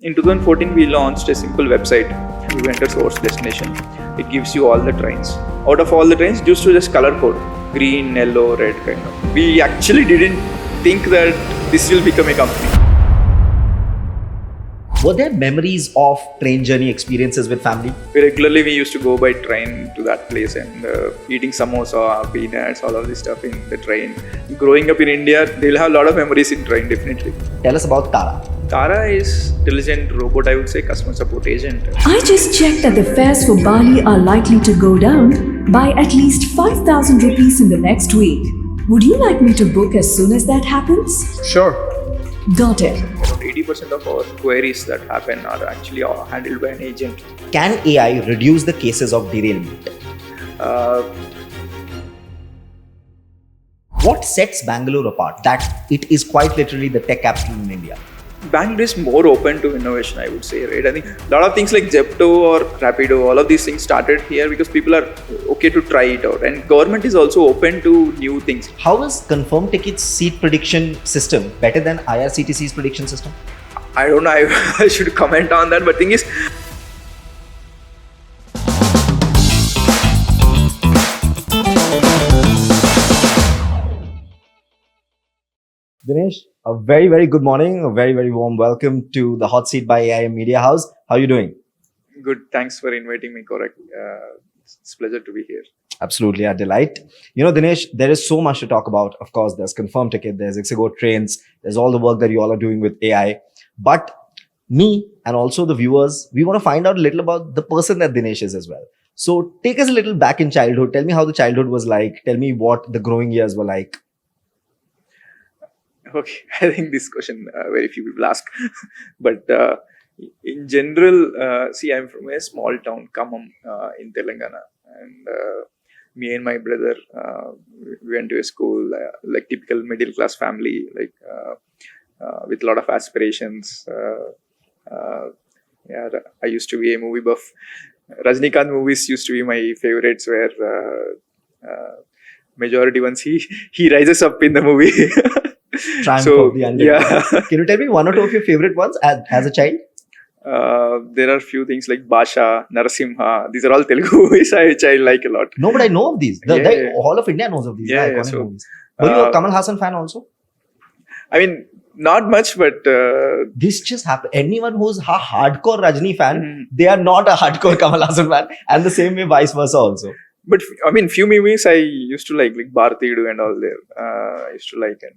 In 2014, we launched a simple website. You enter source destination. It gives you all the trains. Out of all the trains, used to just color code. Green, yellow, red kind of. We actually didn't think that this will become a company. Were there memories of train journey experiences with family? Regularly, we used to go by train to that place and eating samosa, peanuts, all of this stuff in the train. Growing up in India, they'll have a lot of memories in train, definitely. Tell us about Tara. Tara is intelligent robot, I would say, customer support agent. I just checked that the fares for Bali are likely to go down by at least 5,000 rupees in the next week. Would you like me to book as soon as that happens? Sure. Got it. Around 80% of our queries that happen are actually handled by an agent. Can AI reduce the cases of derailment? What sets Bangalore apart that it is quite literally the tech capital in India? Bangalore is more open to innovation, I would say, right? I think a lot of things like Zepto or Rapido, all of these things started here because people are okay to try it out. And government is also open to new things. How is ConfirmTkt's seat prediction system better than IRCTC's prediction system? I don't know, I should comment on that, but thing is, Dinesh, a very, very good morning. A very, very warm welcome to the Hot Seat by AI Media House. How are you doing? good, thanks for inviting me, Korak. It's a pleasure to be here. Absolutely, a delight. You know, Dinesh, there is so much to talk about. Of course, there's ConfirmTkt, there's Ixigo Trains, there's all the work that you all are doing with AI. But me and also the viewers, we want to find out a little about the person that Dinesh is as well. So take us a little back in childhood. Tell me how the childhood was like. Tell me what the growing years were like. Okay, I think this question very few people ask. But in general, see, I'm from a small town, Khammam, in Telangana. And me and my brother we went to a school, like typical middle class family, like with a lot of aspirations. Yeah, I used to be a movie buff. Rajnikant movies used to be my favorites, where majority once he rises up in the movie. Triumph So, of the Underdog. yeah. Can you tell me one or two of your favorite ones as a child? There are few things like Basha, Narasimha. These are all Telugu movies which I like a lot. No, but I know of these. Yeah. All of India knows of these. Yeah, They're iconic so, movies. Were you a Kamal Hassan fan also? I mean, not much, but This just happened. Anyone who's a hardcore Rajni fan, Mhm. they are not a hardcore Kamal Hassan fan, and the same way vice versa also. but I mean, few movies I used to like Bharat and all there. I used to like, and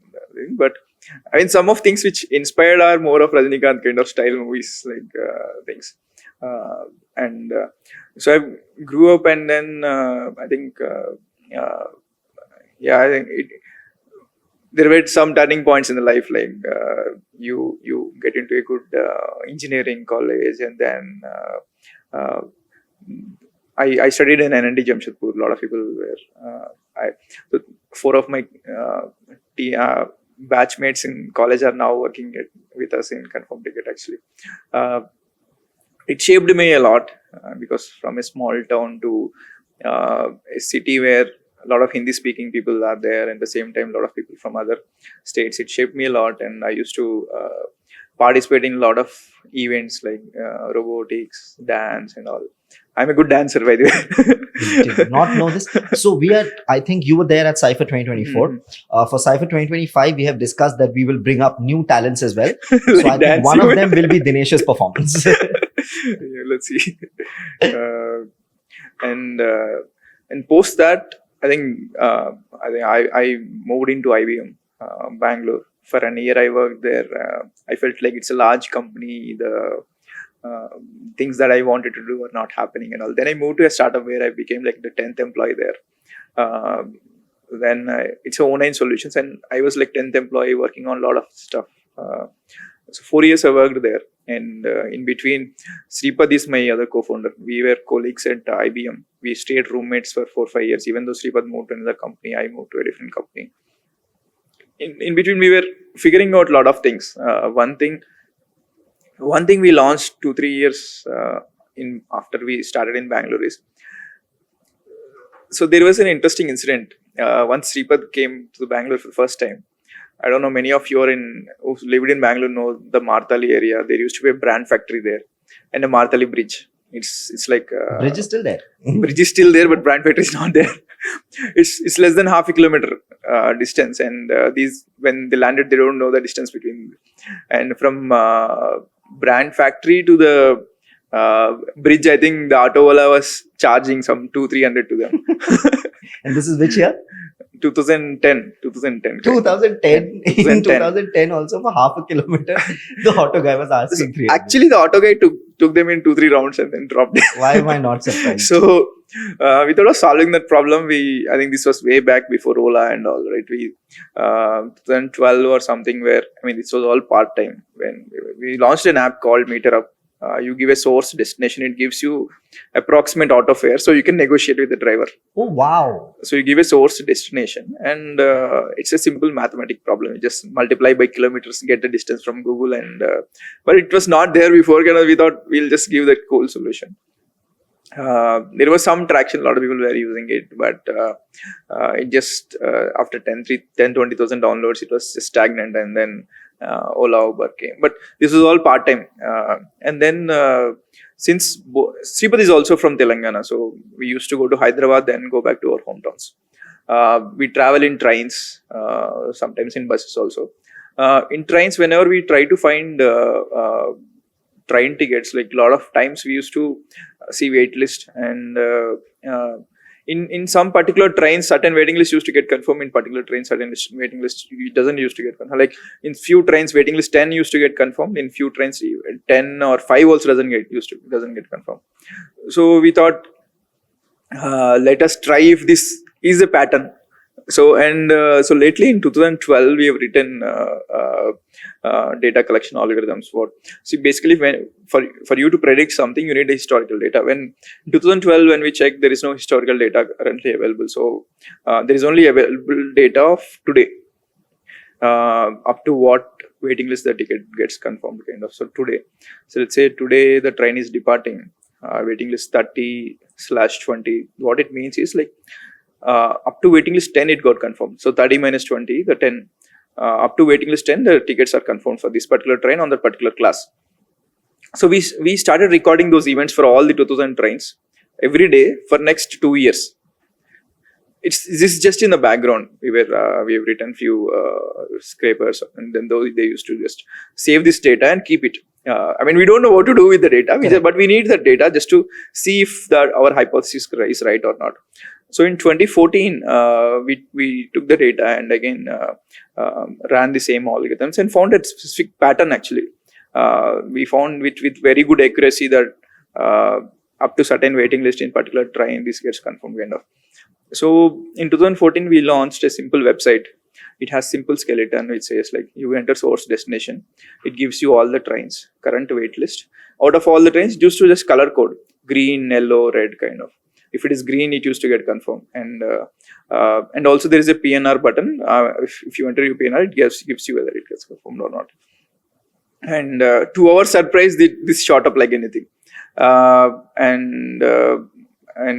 but I mean, some of things which inspired are more of Rajnikant kind of style movies, like things. And so I grew up, and then I think, yeah, I think there were some turning points in the life, like you get into a good engineering college, and then I studied in NND Jamshedpur. A lot of people were. So four of my batchmates in college are now working with us in ConfirmTkt. Actually, it shaped me a lot because from a small town to a city where a lot of Hindi-speaking people are there, and at the same time, a lot of people from other states. It shaped me a lot, and I used to participate in a lot of events like robotics, dance, and all. I'm a good dancer, by the way. Did not know this. So I think you were there at Cypher 2024. For Cypher 2025, we have discussed that we will bring up new talents as well. So Like I think dancing. one of them will be Dinesh's performance. Yeah, let's see. And post that, I think I moved into IBM Bangalore. For an year I worked there. I felt like it's a large company. The things that I wanted to do were not happening and all. Then I moved to a startup where I became like the 10th employee there. Then it's online solutions, and I was like 10th employee working on a lot of stuff. So 4 years I worked there, and in between, Sripad is my other co-founder. We were colleagues at IBM. We stayed roommates for 4 or 5 years. Even though Sripad moved to another company, I moved to a different company. In between, we were figuring out a lot of things. One thing we launched 2-3 years after we started in Bangalore is, so there was an interesting incident. Once Sripad came to Bangalore for the first time, I don't know, many of you who lived in Bangalore know the Martali area. There used to be a brand factory there and a Martali bridge. It's like Bridge is still there. bridge is still there, but brand factory is not there. It's less than half a kilometer distance, and these when they landed, they don't know the distance between. And from brand factory to the bridge, I think the auto wala was charging some 200-300 to them. And this is which year? 2010. 2010. In 2010 also for half a kilometer, the auto guy was asking 300. Actually, the auto guy took them in 2-3 rounds and then dropped it. Why am I not surprised? So, we thought of solving that problem. I think this was way back before Ola and all, right? We 2012 or something where, this was all part-time. When we launched an app called MeterUp. You give a source destination, it gives you approximate auto fare, so you can negotiate with the driver. Oh, wow. So you give a source destination, and it's a simple mathematic problem. You just multiply by kilometers, get the distance from Google, and but it was not there before. We thought we'll just give that cool solution. There was some traction, a lot of people were using it, but it just after 20,000 downloads, it was just stagnant, and then Ola, Uber came. But this was all part-time. And then since Sripati is also from Telangana, so we used to go to Hyderabad, then go back to our hometowns. We travel in trains, sometimes in buses also. In trains, whenever we try to find train tickets, like a lot of times we used to see waitlist, and in some particular trains, certain waiting lists used to get confirmed. In particular trains, certain waiting list it doesn't used to get confirmed. Like in few trains, waiting list 10 used to get confirmed. In few trains, 10 or 5 also doesn't get confirmed. So we thought, let us try if this is a pattern. So lately in 2012 we have written data collection algorithms basically for you to predict something, you need a historical data. When in 2012 when we checked, there is no historical data currently available. So there is only available data of today, up to what waiting list the ticket gets confirmed kind of. So today, so let's say today the train is departing, waiting list 30/20. What it means is like up to waiting list 10 it got confirmed. So 30 minus 20, the 10. Up to waiting list 10, the tickets are confirmed for this particular train on that particular class. So we started recording those events for all the 2000 trains every day for next 2 years. This is just in the background. We have written few scrapers, and then they used to just save this data and keep it. We don't know what to do with the data, but we need the data just to see if our hypothesis is right or not. So in 2014, we took the data and again ran the same algorithms and found a specific pattern actually. We found with very good accuracy that up to certain waiting list in particular train, this gets confirmed kind of. So in 2014, we launched a simple website. It has simple skeleton which says like you enter source destination. It gives you all the trains, current wait list. Out of all the trains, just color code, green, yellow, red kind of. If it is green, it used to get confirmed, and also there is a PNR button. If you enter your PNR, it gives you whether it gets confirmed or not. And to our surprise, this shot up like anything. And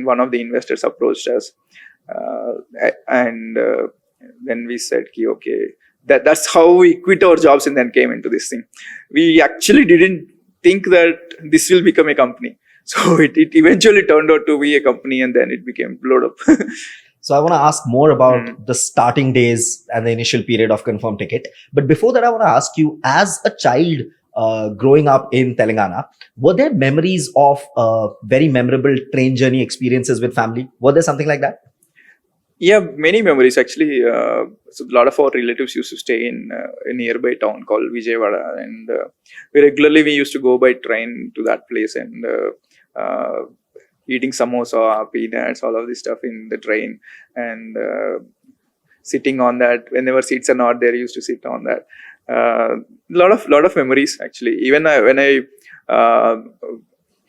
one of the investors approached us, and then we said, okay, that's how we quit our jobs and then came into this thing. We actually didn't think that this will become a company. So it eventually turned out to be a company, and then it became blown up. So I want to ask more about the starting days and the initial period of ConfirmTkt. But before that, I want to ask you, as a child growing up in Telangana, were there memories of very memorable train journey experiences with family? Were there something like that? Yeah, many memories actually. So a lot of our relatives used to stay in a nearby town called Vijayawada, and we used to go by train to that place and eating samosa, peanuts, all of this stuff in the train, and sitting on that. Whenever seats are not there, used to sit on that. Lot of memories actually.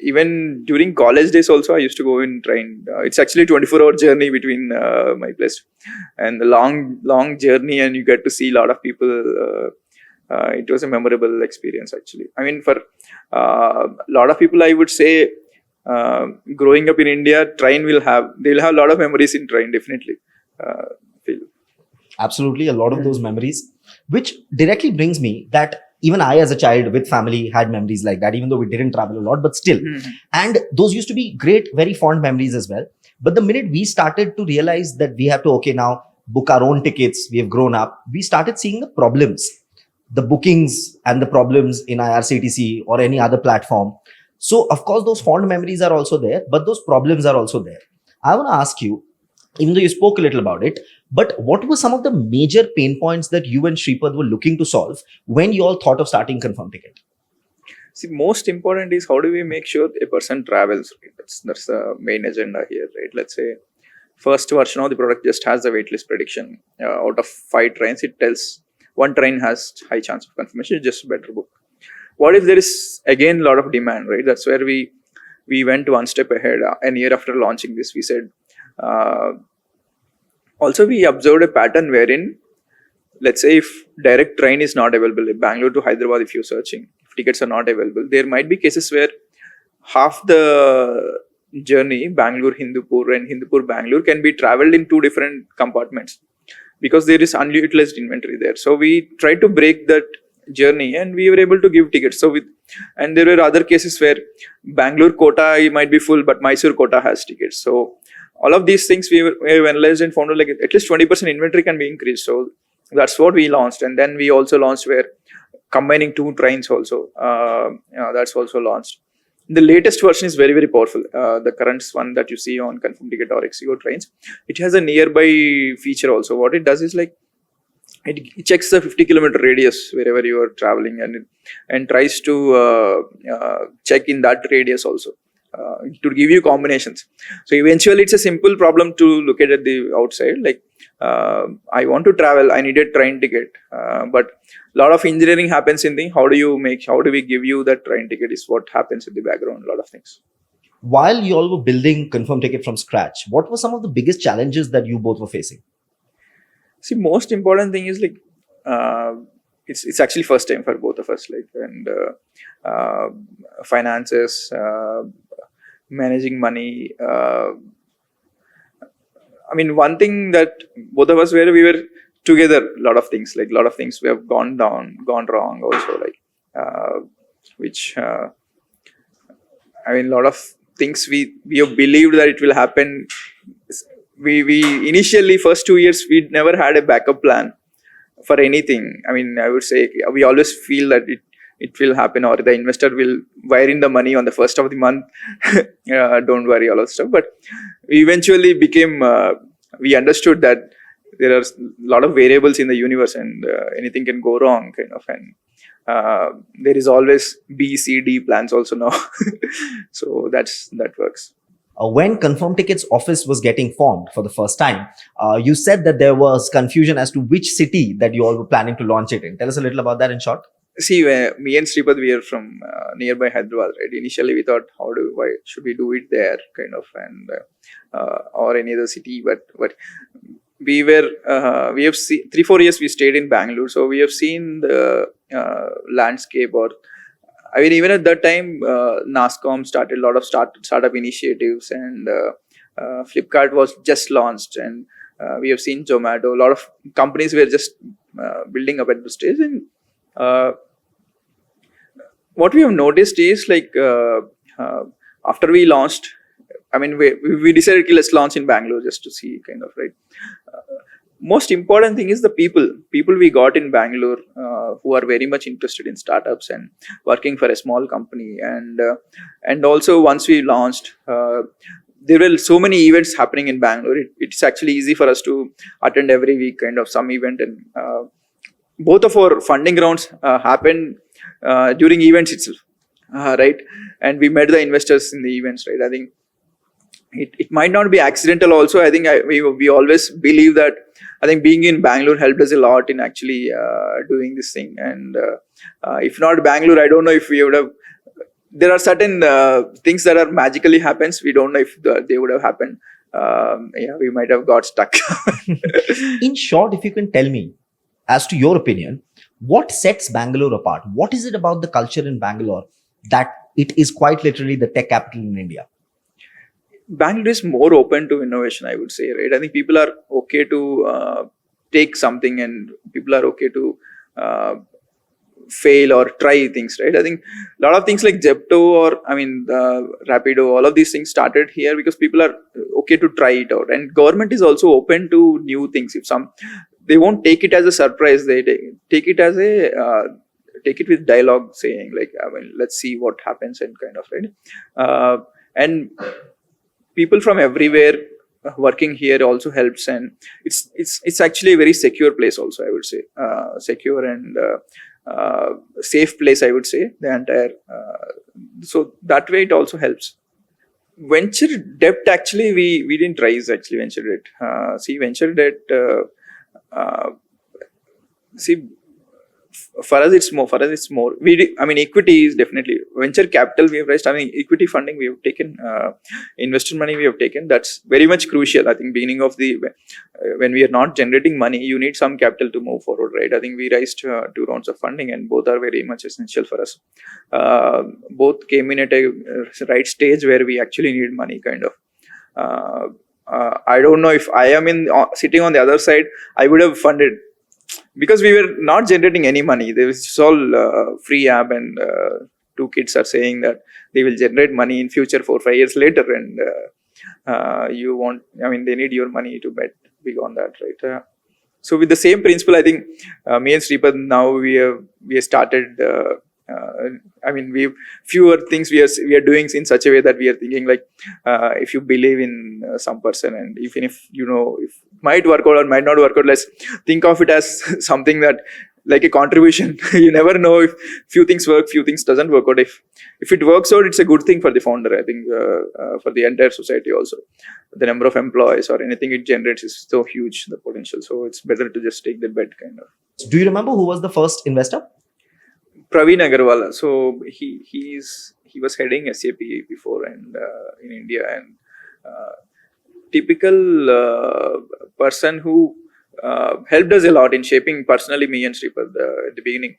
Even during college days also, I used to go in train. It's actually 24-hour journey between my place, and the long journey, and you get to see a lot of people. It was a memorable experience actually. For a lot of people, I would say, growing up in India, they'll have a lot of memories in train, definitely. Absolutely, a lot of those memories, which directly brings me that even I, as a child with family, had memories like that, even though we didn't travel a lot, but still. And those used to be great, very fond memories as well. But the minute we started to realize that we have to, okay, now book our own tickets, we have grown up, we started seeing the problems, the bookings and the problems in IRCTC or any other platform. So, of course, those fond memories are also there, but those problems are also there. I want to ask you, even though you spoke a little about it, but what were some of the major pain points that you and Shripad were looking to solve when you all thought of starting ConfirmTkt? See, most important is how do we make sure a person travels, right? That's the main agenda here, right? Let's say first version of the product just has the waitlist prediction. Out of 5 trains, it tells one train has high chance of confirmation, it's just better book. What if there is again a lot of demand, right? That's where we went one step ahead. An year after launching this, we said, also we observed a pattern wherein, let's say if direct train is not available, Bangalore to Hyderabad, if you're searching, if tickets are not available, there might be cases where half the journey, Bangalore Hindupur and Hindupur Bangalore, can be traveled in 2 different compartments because there is unutilized inventory there. So we tried to break that journey and we were able to give tickets. And there were other cases where Bangalore quota might be full, but Mysore quota has tickets. So all of these things we have analyzed and found out like at least 20% inventory can be increased. So that's what we launched. And then we also launched where combining 2 trains also. That's also launched. The latest version is very, very powerful. The current one that you see on ConfirmTkt or Ixigo trains, it has a nearby feature also. What it does is like, it checks the 50-kilometer radius wherever you are traveling and tries to check in that radius also to give you combinations. So eventually it's a simple problem to look at the outside. Like I want to travel, I need a train ticket, but a lot of engineering happens in the how do we give you that train ticket is what happens in the background. A lot of things. While you all were building ConfirmTkt from scratch, what were some of the biggest challenges that you both were facing? See, most important thing is like it's actually first time for both of us, like, and finances, managing money. I mean, one thing that both of us we were together. A lot of things we have gone wrong also, like which I mean, a lot of things we have believed that it will happen. We initially first 2 years we never had a backup plan for anything. I mean, I would say we always feel that it will happen or the investor will wire in the money on the first of the month. Don't worry, all that stuff. But we eventually we understood that there are a lot of variables in the universe and anything can go wrong kind of, and there is always B, C, D plans also now. So that works. When ConfirmTkt's office was getting formed for the first time, you said that there was confusion as to which city that you all were planning to launch it in. Tell us a little about that in short. See, me and Sripad, we are from nearby Hyderabad, right? Initially, we thought, why should we do it there, kind of, and or any other city. But we have seen 3-4 years we stayed in Bangalore, so we have seen the landscape. Or I mean, even at that time, NASCOM started a lot of startup initiatives, and Flipkart was just launched, and we have seen Zomato. A lot of companies were just building up at the stage, and what we have noticed is like after we launched, I mean, we decided let's launch in Bangalore just to see kind of, right. Most important thing is the people we got in Bangalore who are very much interested in startups and working for a small company, and also once we launched, there were so many events happening in Bangalore. It's actually easy for us to attend every week kind of some event, and both of our funding rounds happened during events itself, right? And we met the investors in the events, right? I think it might not be accidental also. I think we always believe that I think being in Bangalore helped us a lot in actually doing this thing. And if not Bangalore, I don't know if we would have. There are certain things that are magically happens. We don't know if they would have happened. Yeah, we might have got stuck. In short, if you can tell me, as to your opinion, what sets Bangalore apart? What is it about the culture in Bangalore that it is quite literally the tech capital in India? Bangalore is more open to innovation, I would say, right? I think people are okay to take something and people are okay to fail or try things, right? I think a lot of things like Zepto or Rapido, all of these things started here because people are okay to try it out, and government is also open to new things. If they won't take it as a surprise, they take it as a take it with dialogue, saying like, let's see what happens, and kind of, right? And people from everywhere working here also helps, and it's actually a very secure place also, I would say. Secure and safe place, I would say, the entire so that way it also helps. Venture debt, actually we didn't raise actually venture debt. Venture debt, for us it's more equity is definitely. Venture capital we have raised, equity funding we have taken, investor money we have taken. That's very much crucial. I think beginning of the when we are not generating money, you need some capital to move forward, right? I think we raised 2 rounds of funding, and both are very much essential for us. Both came in at a right stage where we actually need money, kind of. I don't know if I am sitting on the other side, I would have funded, because we were not generating any money. There was all free app, and 2 kids are saying that they will generate money in future 4-5 years later, and they need your money to bet big on that, right? So with the same principle, I think me and Sripad, now we have started. We fewer things we are doing in such a way that we are thinking like, if you believe in some person, and even if if might work out or might not work out, let's think of it as something that like a contribution. You never know if few things work, few things doesn't work out. If it works out, it's a good thing for the founder. I think for the entire society also, the number of employees or anything it generates is so huge, the potential. So it's better to just take the bet, kind of. Do you remember who was the first investor? Praveen Agarwal. So he was heading SAP before, and in India, and typical person who helped us a lot in shaping personally me and Sripad at the beginning.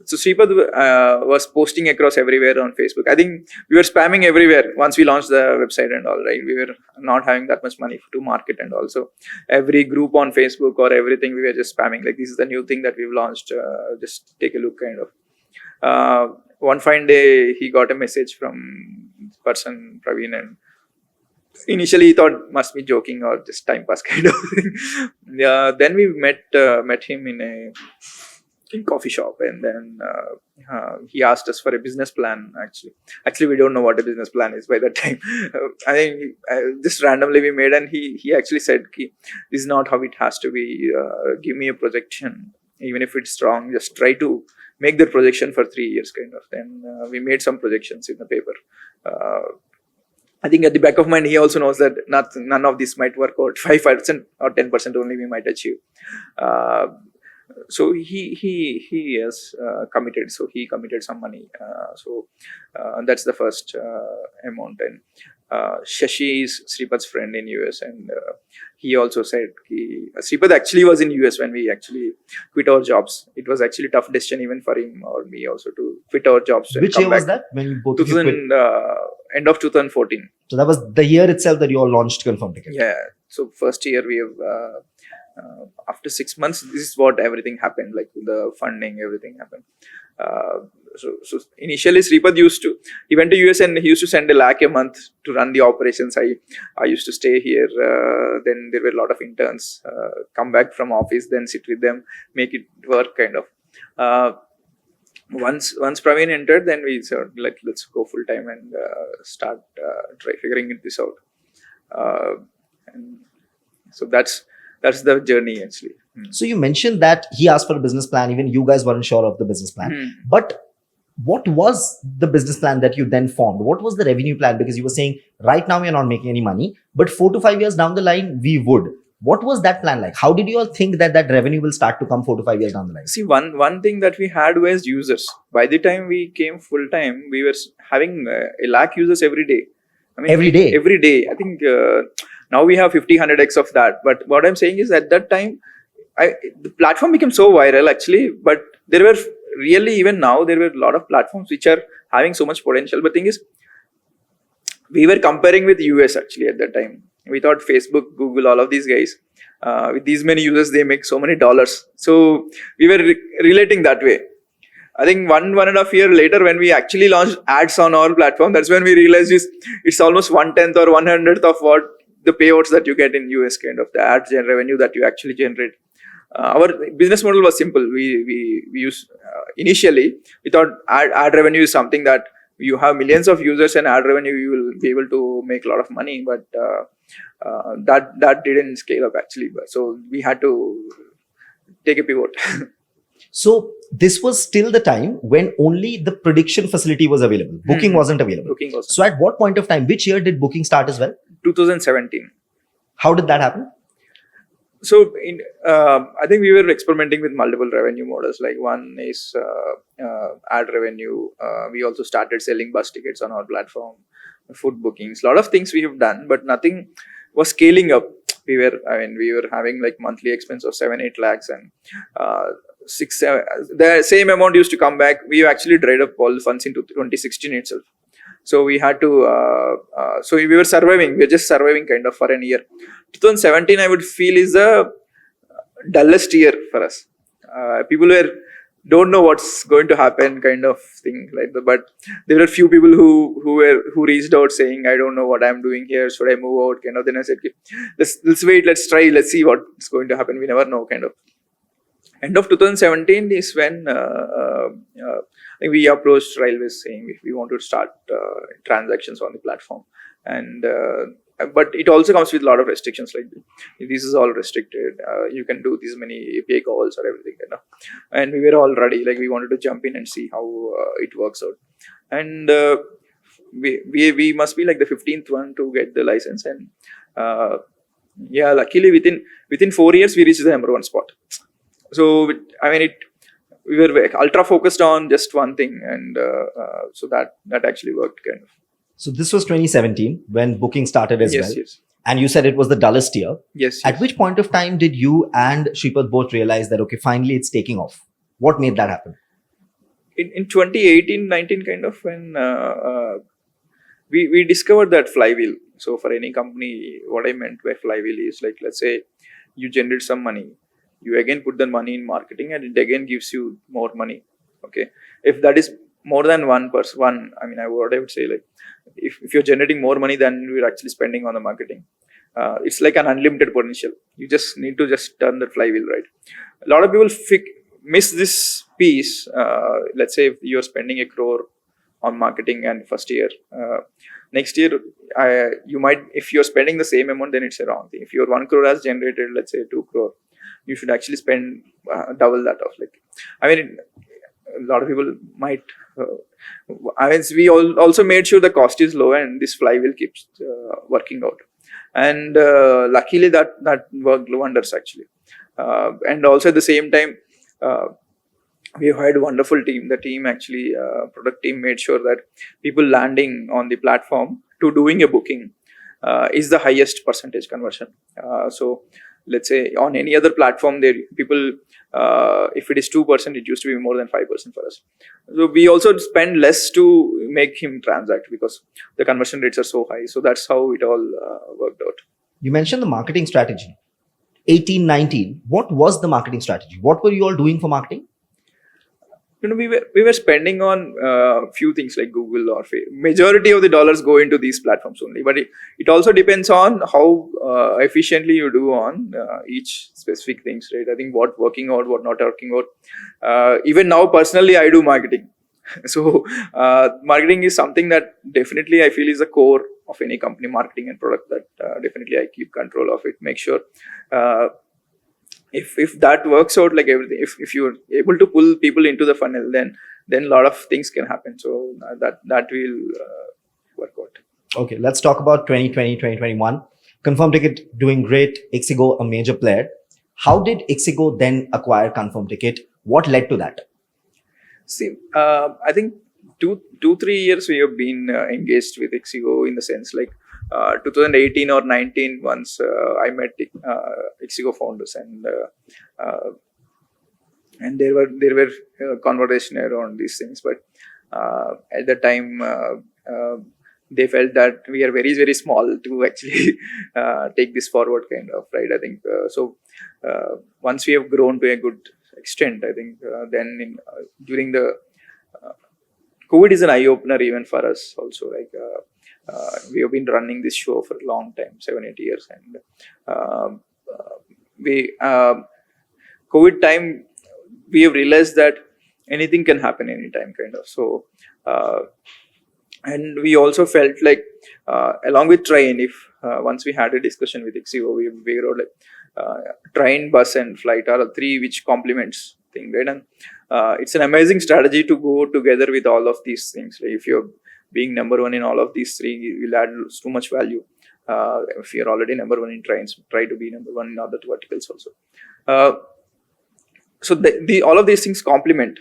So Sripad was posting across everywhere on Facebook. I think we were spamming everywhere once we launched the website and all, right? We were not having that much money to market, and also every group on Facebook or everything, we were just spamming like, this is the new thing that we've launched, just take a look, kind of. One fine day he got a message from person Praveen, and initially he thought must be joking or just time pass kind of thing. Then we met him in a coffee shop, and then he asked us for a business plan. Actually we don't know what a business plan is by that time. I think just randomly we made, and he actually said, this is not how it has to be. Give me a projection, even if it's wrong, just try to make the projection for 3 years, kind of. Then we made some projections in the paper. I think at the back of mind, he also knows that none of this might work out. 5% or 10% only we might achieve. So he has committed. So he committed some money. That's the first amount. And Shashi is Sripad's friend in US, and he also said Sripad actually was in US when we actually quit our jobs. It was actually a tough decision even for him or me also to quit our jobs. Which year was that when you both quit? End of 2014. So that was the year itself that you all launched ConfirmTkt. Yeah. So first year we have. After 6 months, this is what everything happened, like the funding, everything happened. So initially Sripad he went to US and he used to send $1 lakh a month to run the operations. I used to stay here. Then there were a lot of interns come back from office, then sit with them, make it work, kind of. Once Praveen entered, then we said, let's go full time and start try figuring this out. And so that's the journey, actually. So you mentioned that he asked for a business plan. Even you guys weren't sure of the business plan. But what was the business plan that you then formed? What was the revenue plan? Because you were saying right now we are not making any money, but 4 to 5 years down the line, we would. What was that plan like? How did you all think that revenue will start to come 4 to 5 years down the line? See, one thing that we had was users. By the time we came full time, we were having 1 lakh users every day. Every day? Every day. I think now we have 50, 100x of that. But what I'm saying is at that time, the platform became so viral, actually. But there were really, even now, there were a lot of platforms which are having so much potential. But the thing is, we were comparing with US, actually, at that time. We thought Facebook, Google, all of these guys, with these many users, they make so many dollars. So we were relating that way. I think one and a half year later, when we actually launched ads on our platform, that's when we realized it's almost 1/10 or 1/100th of what the payouts that you get in US, kind of the ad revenue that you actually generate. Our business model was simple. We use initially we thought ad revenue is something that you have millions of users and ad revenue, you will be able to make a lot of money, but that didn't scale up actually. So we had to take a pivot. So this was still the time when only the prediction facility was available. Booking wasn't available. Booking was So at what point of time, which year did booking start as well? 2017. How did that happen? So I think we were experimenting with multiple revenue models. Like one is ad revenue. We also started selling bus tickets on our platform, food bookings, a lot of things we have done, but nothing was scaling up. We were having like monthly expense of 7-8 lakhs, and the same amount used to come back. We actually dried up all the funds into 2016 itself. So we had to, so we were surviving. We were just surviving kind of for a year. 2017, I would feel, is the dullest year for us. People don't know what's going to happen, kind of thing like that. But there were few people who reached out saying, "I don't know what I'm doing here. Should I move out?" Kind of. Then I said, "Let's wait. Let's try. Let's see what's going to happen. We never know." Kind of. End of 2017 is when we approached Railways saying if we want to start transactions on the platform, and but it also comes with a lot of restrictions. Like this is all restricted. You can do these many API calls or everything, And we were all ready. Like we wanted to jump in and see how it works out. And we must be like the 15th one to get the license. And luckily within 4 years we reached the number 1 spot. So we were ultra focused on just one thing, and so that actually worked kind of. So this was 2017 when booking started as well. Yes. And you said it was the dullest year. Yes. At which point of time did you and Shripad both realize that, okay, finally it's taking off? What made that happen? In 2018-19 kind of, when we discovered that flywheel. So for any company, what I meant by flywheel is like, let's say you generate some money, you again put the money in marketing, and it again gives you more money. Okay, if that is more than one person, what I would say, like if you're generating more money than you're actually spending on the marketing, it's like an unlimited potential. You just need to just turn the flywheel, right? A lot of people miss this piece. Let's say if you're spending 1 crore on marketing and first year, next year you might, if you're spending the same amount, then it's a wrong thing. If your 1 crore has generated, let's say 2 crore, you should actually spend double that of, like, a lot of people might. We also made sure the cost is low and this flywheel keeps working out. And luckily that worked wonders actually. And also at the same time, we had a wonderful team. The team actually, product team, made sure that people landing on the platform to doing a booking is the highest percentage conversion. So let's say on any other platform, people, if it is 2%, it used to be more than 5% for us. So we also spend less to make him transact because the conversion rates are so high. So that's how it all worked out. You mentioned the marketing strategy. 18-19. What was the marketing strategy? What were you all doing for marketing? We were spending on few things like Google or Facebook. Majority of the dollars go into these platforms only, but it also depends on how efficiently you do on each specific things, right? I think what working out, what not working out. Even now, personally, I do marketing. So marketing is something that definitely I feel is the core of any company, marketing and product, that definitely I keep control of it. Make sure if that works out, like everything, if you're able to pull people into the funnel, then a lot of things can happen. So that will work out. Okay, let's talk about 2020, 2021. ConfirmTkt doing great. Ixigo, a major player. How did Ixigo then acquire ConfirmTkt? What led to that? See, I think 2-3 years we have been engaged with Ixigo, in the sense like 2018 or 19, once I met Ixigo founders, and there were conversation around these things, but at the time they felt that we are very, very small to actually take this forward, kind of, right? I think once we have grown to a good extent, I think then during the COVID is an eye opener even for us also. Like we have been running this show for a long time, 7-8 years, and uh, we COVID time we have realized that anything can happen anytime, kind of. So and we also felt like along with train, if once we had a discussion with Ixigo, we figured out like train, bus and flight are the three which complements thing, right? And it's an amazing strategy to go together with all of these things. Like if you're being number one in all of these three, you will add too much value. If you're already number one in trains, try to be number one in other verticals also. So the all of these things complement.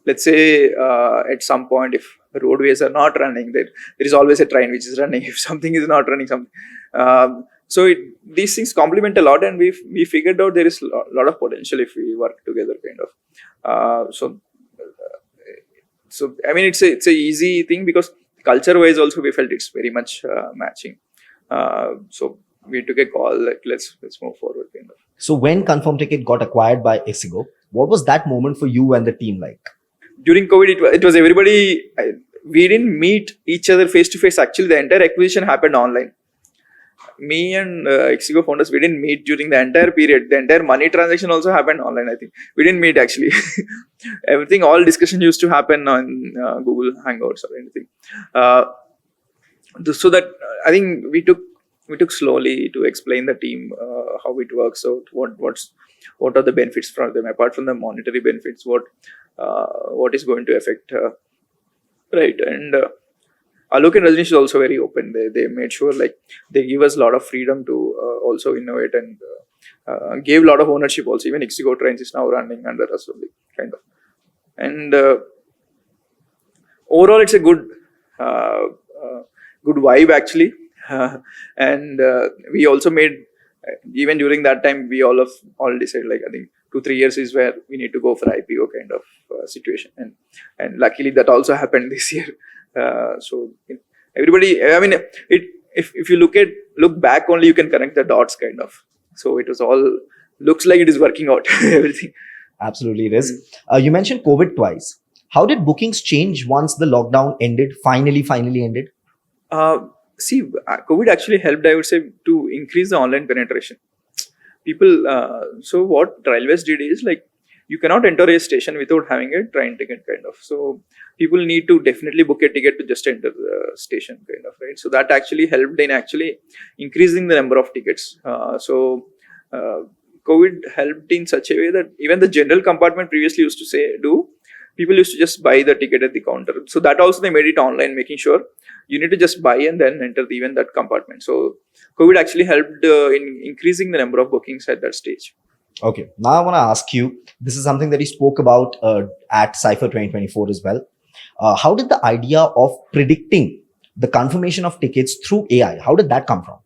Let's say at some point, if roadways are not running, there is always a train which is running. If something is not running, something. So these things complement a lot, and we figured out there is a lot of potential if we work together, kind of. So I mean, it's a easy thing because culture-wise also we felt it's very much matching. So we took a call like let's move forward, kind of. So when ConfirmTkt got acquired by Ixigo, what was that moment for you and the team like? During COVID, it was everybody. We didn't meet each other face to face. Actually, the entire acquisition happened online. Me and Ixigo founders, we didn't meet during the entire period. The entire money transaction also happened online. I think we didn't meet actually. Everything, all discussion used to happen on Google Hangouts or anything. So that I think we took slowly to explain the team how it works out, what are the benefits from them apart from the monetary benefits, what is going to affect, right? And Alok and Rajnish is also very open. They made sure like they give us a lot of freedom to also innovate and gave a lot of ownership also. Even Ixigo Trains is now running under us only, kind of. And overall, it's a good vibe actually. And we also made even during that time we all decided like I think 2-3 years is where we need to go for IPO kind of situation, and luckily that also happened this year. So everybody, I mean, if you look back only, you can connect the dots, kind of. So it was all looks like it is working out. Everything. Absolutely, it is. You mentioned COVID twice. How did bookings change once the lockdown ended? Finally ended. See, COVID actually helped, I would say, to increase the online penetration. People, so what railways did is like you cannot enter a station without having a train ticket, kind of. So people need to definitely book a ticket to just enter the station, kind of, right? So that actually helped in actually increasing the number of tickets. COVID helped in such a way that even the general compartment previously used to people used to just buy the ticket at the counter. So that also they made it online, making sure you need to just buy and then enter even that compartment. So COVID actually helped in increasing the number of bookings at that stage. Okay, now I want to ask you, this is something that you spoke about at Cypher 2024 as well. How did the idea of predicting the confirmation of tickets through AI, how did that come from?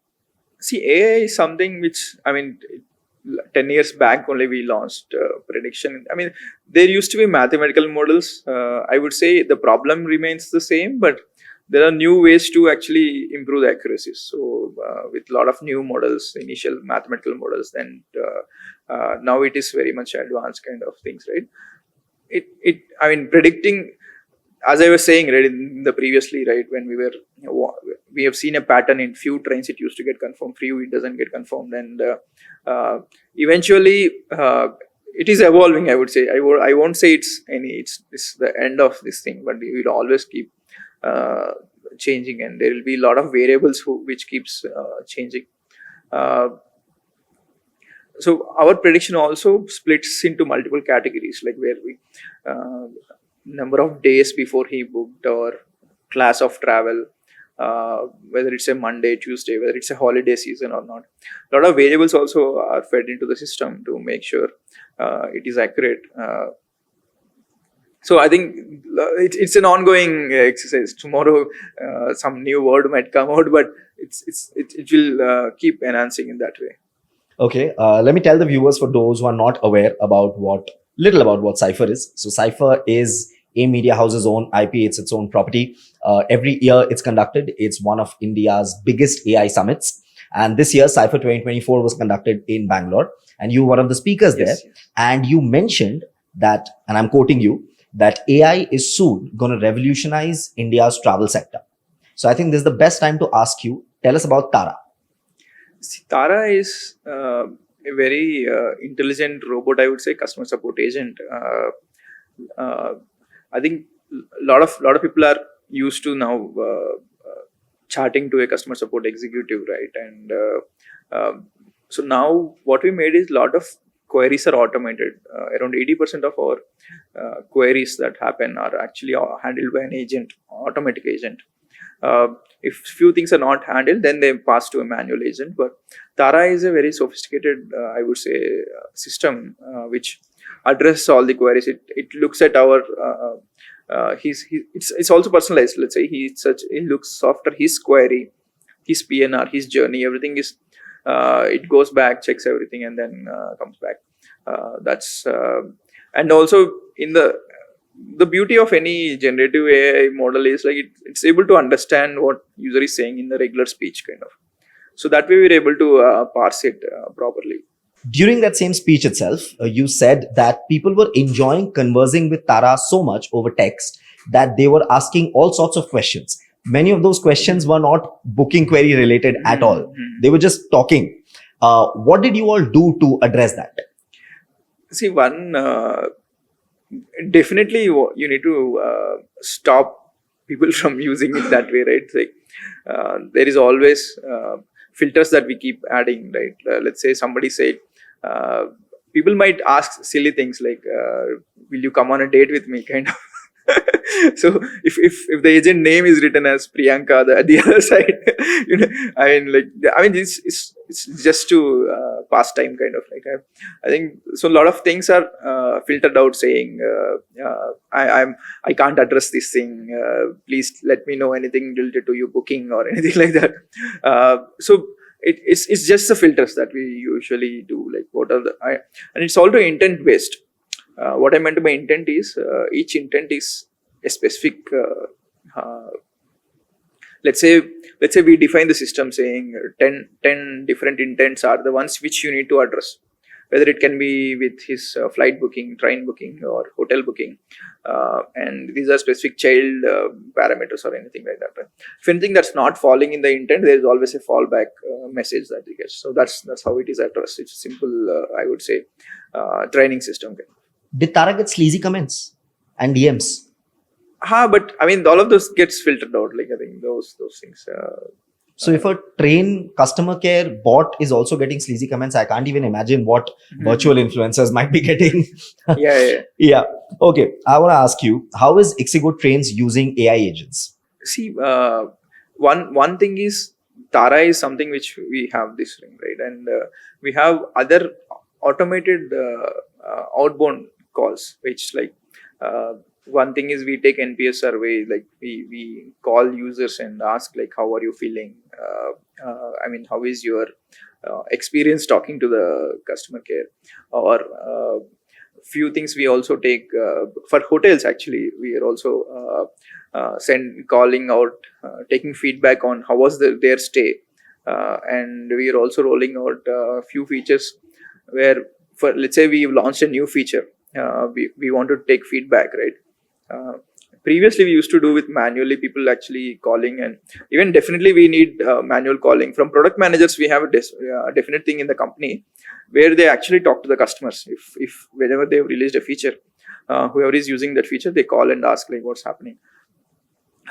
See, AI is something which, I mean, 10 years back only we launched prediction. I mean, there used to be mathematical models. I would say the problem remains the same, but there are new ways to actually improve the accuracy. So with a lot of new models, initial mathematical models, then now it is very much advanced kind of things, right? I mean, predicting, as I was saying, right, in the previously, right, when we have seen a pattern in few trains, it used to get confirmed, few it doesn't get confirmed, and eventually it is evolving. I would say I won't say it's the end of this thing, but we will always keep changing, and there will be a lot of variables which keeps changing. So our prediction also splits into multiple categories, like where we number of days before he booked, or class of travel, whether it's a Monday, Tuesday, whether it's a holiday season or not. A lot of variables also are fed into the system to make sure it is accurate. So I think it's an ongoing exercise. Tomorrow, some new word might come out, but it will keep enhancing in that way. Okay, let me tell the viewers, for those who are not aware about what Cypher is. So Cypher is AIM Media House's own IP. It's its own property. Every year it's conducted. It's one of India's biggest AI summits. And this year, Cypher 2024 was conducted in Bangalore. And you were one of the speakers there. Yes. And you mentioned that, and I'm quoting you, that AI is soon going to revolutionize India's travel sector. So I think this is the best time to ask you, tell us about Tara. See, Tara is a very intelligent robot, I would say, customer support agent. I think a lot of people are used to now chatting to a customer support executive, right? And so now what we made is a lot of queries are automated. Around 80% of our queries that happen are actually handled by an agent, automatic agent. If few things are not handled, then they pass to a manual agent. But Tara is a very sophisticated, I would say, system which addresses all the queries. It looks at our it's also personalized. Let's say he looks after his query, his PNR, his journey. Everything is it goes back, checks everything, and then comes back. That's and also in the beauty of any generative AI model is like it's able to understand what user is saying in the regular speech kind of. So that way we're able to parse it properly. During that same speech itself, you said that people were enjoying conversing with Tara so much over text that they were asking all sorts of questions. Many of those questions were not booking query related at all. They were just talking. What did you all do to address that? See, one definitely you need to stop people from using it that way, right? Like there is always filters that we keep adding, right? Let's say somebody said people might ask silly things like will you come on a date with me kind of. So if the agent name is written as Priyanka, the other side, it's just to pass time kind of. Like I think so. A lot of things are filtered out, saying I can't address this thing. Please let me know anything related to your booking or anything like that. So it's just the filters that we usually do. Like what are and it's also intent based. What I meant by intent is each intent is a specific. Let's say we define the system saying 10 different intents are the ones which you need to address. Whether it can be with his flight booking, train booking, or hotel booking, and these are specific child parameters or anything like that. Right? If anything that's not falling in the intent, there is always a fallback message that you get. So that's how it is addressed. It's a simple, I would say, training system. Did Tara get sleazy comments and DMs? But I mean, all of those gets filtered out. Like I think those things. So if a train customer care bot is also getting sleazy comments, I can't even imagine what virtual influencers might be getting. Yeah. Okay. I want to ask you, how is Ixigo Trains using AI agents? See, one thing is Tara is something which we have this ring, right? And we have other automated outbound calls, which like one thing is we take NPS survey, like we call users and ask like how are you feeling, I mean how is your experience talking to the customer care, or few things we also take for hotels. Actually we are also calling out, taking feedback on how was their stay, and we are also rolling out a few features where, for let's say we've launched a new feature, we want to take feedback, right? Previously we used to do with manually, people actually calling, and even definitely we need manual calling from product managers. We have a definite thing in the company where they actually talk to the customers. If whenever they've released a feature, whoever is using that feature, they call and ask like what's happening.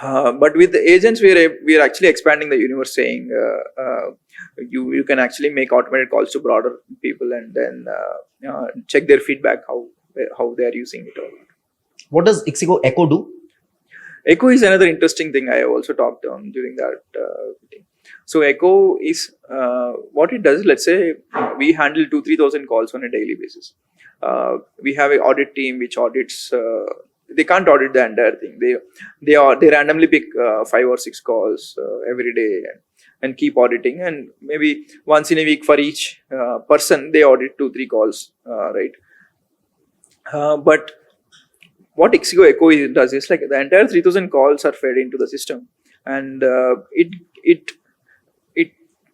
But with the agents, we are actually expanding the universe, saying you can actually make automated calls to broader people and then check their feedback, how they are using it. What does Ixigo Echo do? Echo is another interesting thing I have also talked on during that meeting. So Echo is what it does. Let's say we handle 2,000-3,000 calls on a daily basis. We have an audit team which audits. They can't audit the entire thing. They randomly pick 5 or 6 calls every day and keep auditing. And maybe once in a week for each person, they audit 2-3 calls, right? But what Ixigo Echo does is like the entire 3000 calls are fed into the system, and it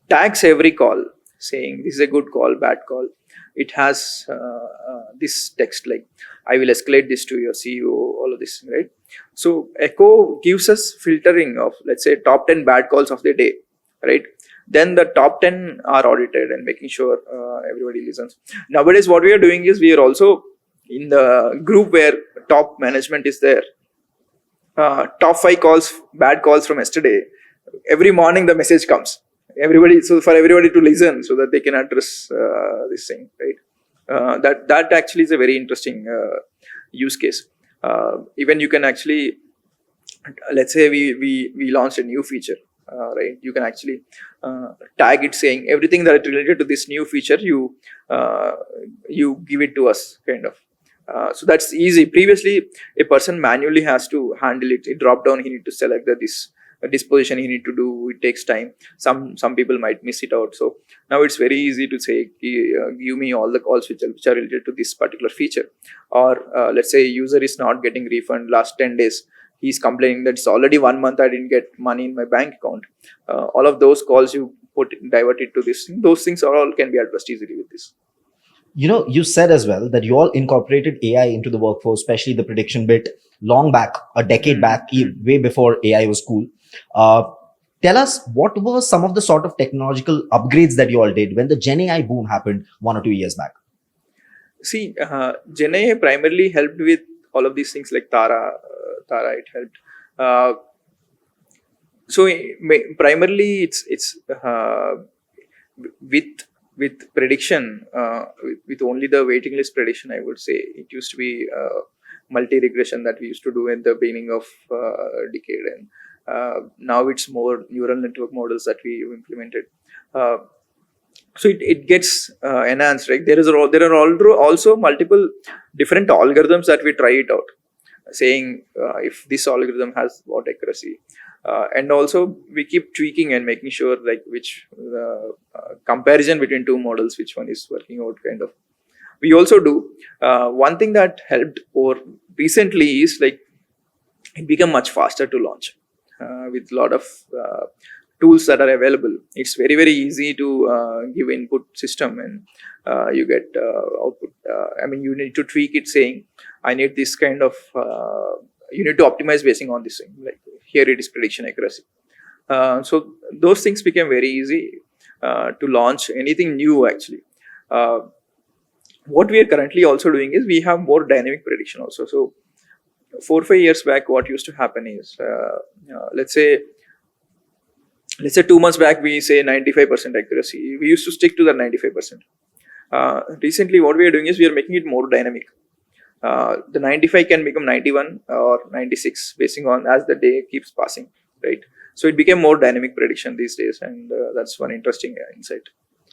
tags every call saying this is a good call, bad call. It has this text like I will escalate this to your CEO, all of this, right? So Echo gives us filtering of, let's say, top 10 bad calls of the day, right? Then the top 10 are audited and making sure everybody listens. Nowadays, what we are doing is we are also in the group where top management is there. Top 5 calls, bad calls from yesterday. Every morning the message comes. So for everybody to listen so that they can address this thing, right? That actually is a very interesting use case. Even you can actually, let's say we launched a new feature, right? You can actually tag it saying everything that is related to this new feature, you give it to us, kind of. So that's easy. Previously, a person manually has to handle it. It drop down, he need to select this disposition he need to do. It takes time. Some people might miss it out. So now it's very easy to say, give me all the calls which are related to this particular feature. Or let's say user is not getting refund last 10 days. He's complaining that it's already 1 month I didn't get money in my bank account. All of those calls you divert it to this. Those things are all can be addressed easily with this. You said as well that you all incorporated AI into the workforce, especially the prediction bit, long back, a decade back, way before AI was cool. Tell us, what were some of the sort of technological upgrades that you all did when the Gen AI boom happened 1 or 2 years back? See, Gen AI primarily helped with all of these things like Tara. It helped. So primarily, it's with prediction, with only the waiting list prediction. I would say it used to be multi-regression that we used to do at the beginning of decade, and now it's more neural network models that we implemented. So it gets enhanced, right? There are also multiple different algorithms that we try it out, saying if this algorithm has what accuracy, and also we keep tweaking and making sure like which comparison between two models, which one is working out, kind of. We also do one thing that helped or recently is like it became much faster to launch with a lot of tools that are available. It's very, very easy to give input system and you get output. I mean, you need to tweak it saying, I need this kind of, you need to optimize basing on this thing. Like here it is prediction accuracy. So those things became very easy to launch anything new actually. What we are currently also doing is we have more dynamic prediction also. So 4 or 5 years back, what used to happen is, let's say 2 months back, we say 95% accuracy. We used to stick to that 95%. Recently, what we are doing is we are making it more dynamic. The 95 can become 91 or 96, basing on as the day keeps passing, right? So it became more dynamic prediction these days, and that's one interesting insight.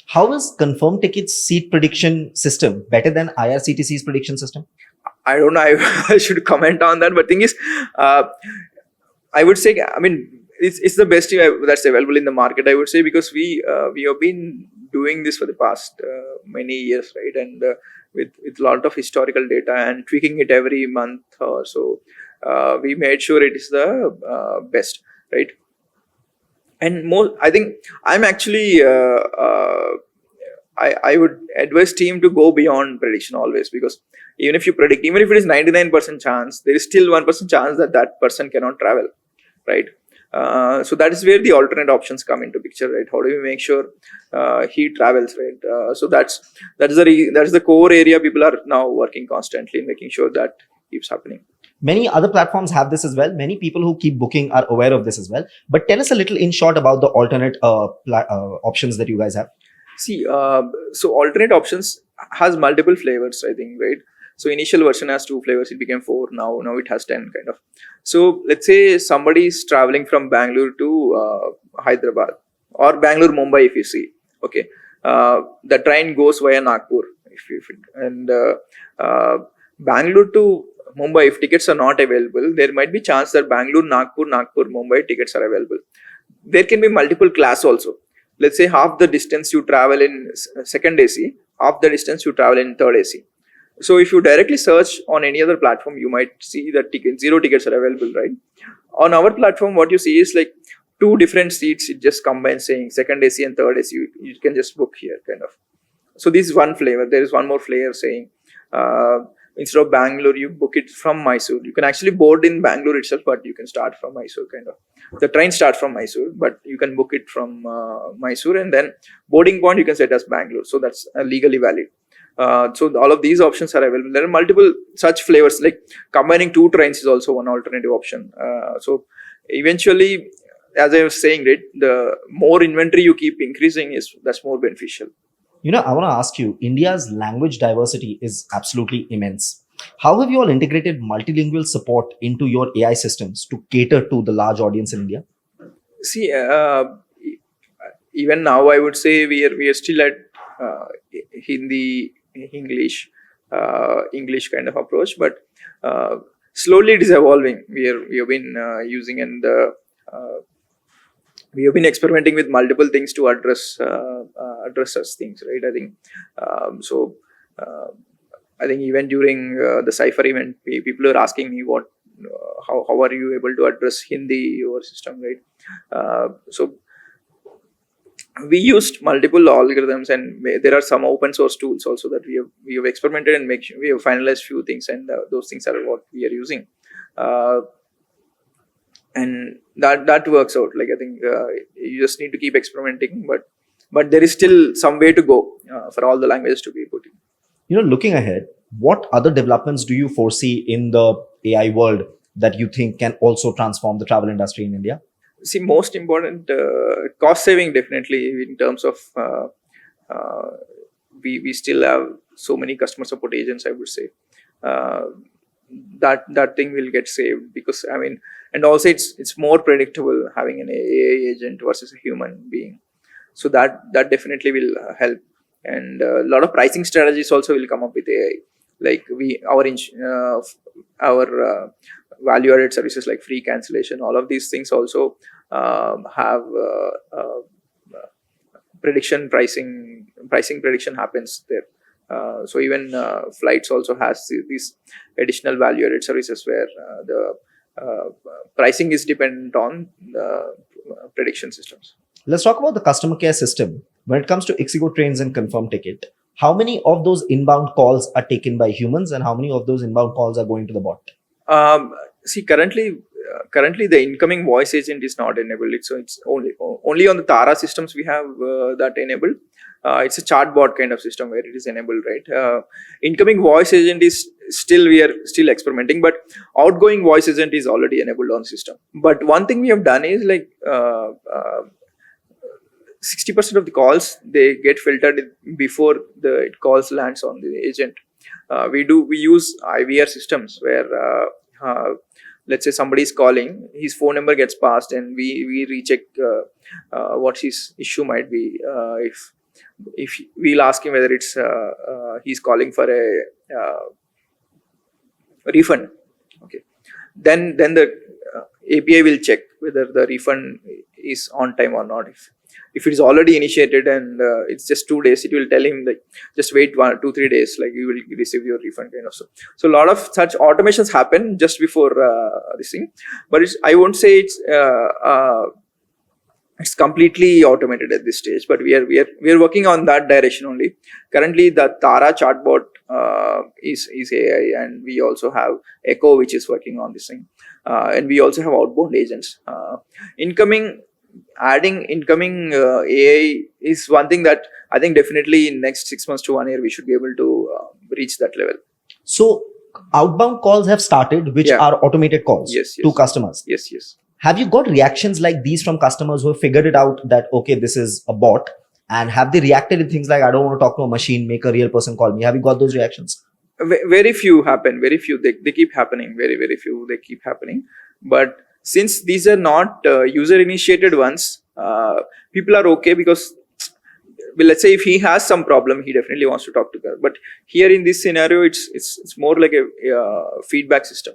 How is ConfirmTkt's seat prediction system better than IRCTC's prediction system? I don't know. I should comment on that, but thing is, I would say, I mean, it's the best that's available in the market, I would say, because we have been doing this for the past many years, right? And with a lot of historical data and tweaking it every month or so, we made sure it is the best, right? And more, I think I'm actually I would advise team to go beyond prediction always, because even if you predict, even if it is 99% chance, there is still 1% chance that person cannot travel, right? So that is where the alternate options come into picture, right? How do we make sure he travels, right? So that's the core area people are now working constantly, making sure that keeps happening. Many other platforms have this as well. Many people who keep booking are aware of this as well. But tell us a little in short about the alternate options that you guys have. See, so alternate options has multiple flavors, I think, right? So initial version has 2 flavors, it became 4, now it has 10 kind of. So let's say somebody is traveling from Bangalore to Hyderabad or Bangalore Mumbai, if you see, okay, the train goes via Nagpur, and Bangalore to Mumbai, if tickets are not available, there might be chance that Bangalore, Nagpur, Mumbai tickets are available. There can be multiple class also. Let's say half the distance you travel in second AC, half the distance you travel in third AC. So if you directly search on any other platform, you might see that zero tickets are available, right? On our platform, what you see is like two different seats. It just combines saying second AC and third AC. You can just book here, kind of. So this is one flavor. There is one more flavor saying instead of Bangalore, you book it from Mysore. You can actually board in Bangalore itself, but you can start from Mysore, kind of. The train starts from Mysore, but you can book it from Mysore, and then boarding point you can set as Bangalore. So that's legally valid. So all of these options are available. There are multiple such flavors, like combining two trains is also one alternative option. So eventually, as I was saying, right, the more inventory you keep increasing, that's more beneficial. I want to ask you, India's language diversity is absolutely immense. How have you all integrated multilingual support into your AI systems to cater to the large audience in India? See, even now, I would say we are still at Hindi, English kind of approach, but slowly it is evolving. We have been using and we have been experimenting with multiple things to address such things, right? I think so. I think even during the Cypher event, people are asking me how are you able to address Hindi your system, right? So we used multiple algorithms, and there are some open source tools also that we have experimented and we have finalized few things, and those things are what we are using. And that works out. Like, I think you just need to keep experimenting, but there is still some way to go for all the languages to be put in. Looking ahead, what other developments do you foresee in the AI world that you think can also transform the travel industry in India? See, most important, cost saving, definitely, in terms of we still have so many customer support agents, I would say. That thing will get saved, because I mean, and also it's more predictable having an AI agent versus a human being. So that definitely will help, and a lot of pricing strategies also will come up with AI. Like our value added services like free cancellation, all of these things also have pricing prediction happens there. So even flights also has these additional value added services where the pricing is dependent on the prediction systems. Let's talk about the customer care system. When it comes to Ixigo Trains and ConfirmTkt, how many of those inbound calls are taken by humans and how many of those inbound calls are going to the bot? See, currently the incoming voice agent is not enabled. It's only on the Tara systems we have that enabled. It's a chatbot kind of system where it is enabled, right? Incoming voice agent we are still experimenting, but outgoing voice agent is already enabled on system. But one thing we have done is like 60% of the calls, they get filtered before the calls lands on the agent. We use IVR systems where let's say somebody is calling, his phone number gets passed, and we recheck what his issue might be. If we'll ask him whether it's he's calling for a refund, okay, then the API will check whether the refund is on time or not. If it is already initiated and it's just 2 days, it will tell him like just wait 1, 2, 3 days, like you will receive your refund, kind of. So a lot of such automations happen just before this thing, but I won't say it's completely automated at this stage, but we are working on that direction only. Currently, the Tara chatbot is AI, and we also have Echo, which is working on this thing, and we also have outbound agents. Adding incoming AI is one thing that I think definitely in next 6 months to 1 year we should be able to reach that level. So outbound calls have started, which are automated calls to customers. Yes. Have you got reactions like these from customers who have figured it out that, okay, this is a bot? And have they reacted in things like, I don't want to talk to a machine, make a real person call me? Have you got those reactions? Very few happen. Very few. They keep happening. Very few. They keep happening. But since these are not user initiated ones, people are okay, because let's say if he has some problem, he definitely wants to talk to her. But here in this scenario, it's more like a feedback system.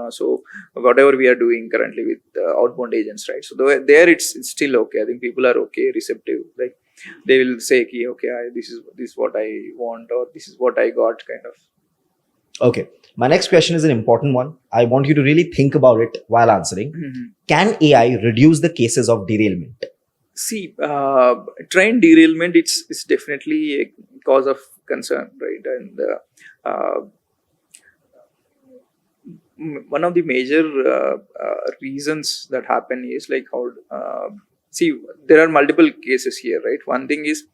So whatever we are doing currently with outbound agents, right? So there it's still okay. I think people are okay, receptive. Like they will say, okay, this is what I want, or this is what I got, kind of. Okay. My next question is an important one. I want you to really think about it while answering. Mhm. Can AI reduce the cases of derailment? See, train derailment, it's definitely a cause of concern, right? And one of the major reasons that happen is like how see, there are multiple cases here, right? One thing is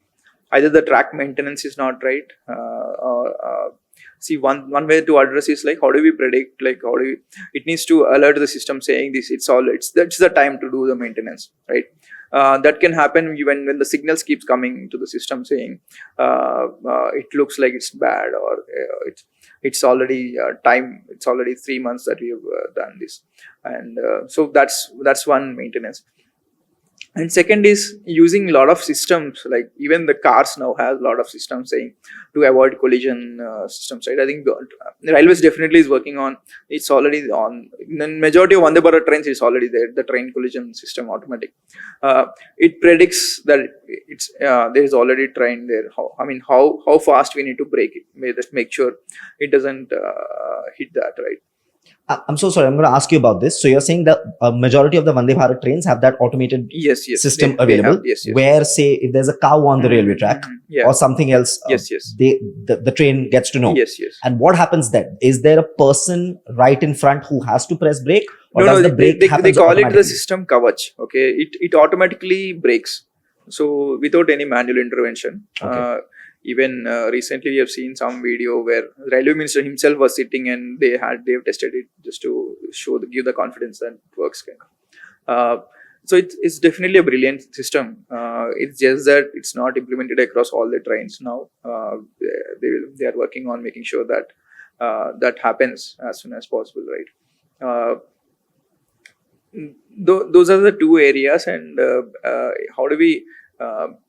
either the track maintenance is not right, or see, one way to address is like how do we predict, like how do we, it needs to alert the system saying this, it's that's the time to do the maintenance, right? That can happen when the signals keeps coming to the system saying it looks like it's bad, or it's already time, it's already 3 months that we have done this. And so that's one maintenance. And second is using a lot of systems, like even the cars now has a lot of systems saying to avoid collision systems, right? I think the railways definitely is working on, it's already on, in majority of Vande Bharat trains it's already there, the train collision system automatic. It predicts that it's there is already train there, how fast we need to brake it, just make sure it doesn't hit that, right? I'm so sorry. I'm going to ask you about this. So you're saying that a majority of the Vande Bharat trains have that automated Yes, system they available, have, yes. where say if there's a cow on the railway track Yeah. or something else, Yes. the train gets to know. Yes. And what happens then? Is there a person right in front who has to press brake, or No, does no, the brake they happens call it the automatically? system kavach. Okay, it automatically brakes, so without any manual intervention. Okay. Even recently, we have seen some video where railway minister himself was sitting, and they've tested it just to give the confidence that it works. Kind of. So it's definitely a brilliant system. It's just that it's not implemented across all the trains now. They are working on making sure that that happens as soon as possible, right? Those are the two areas. And how do we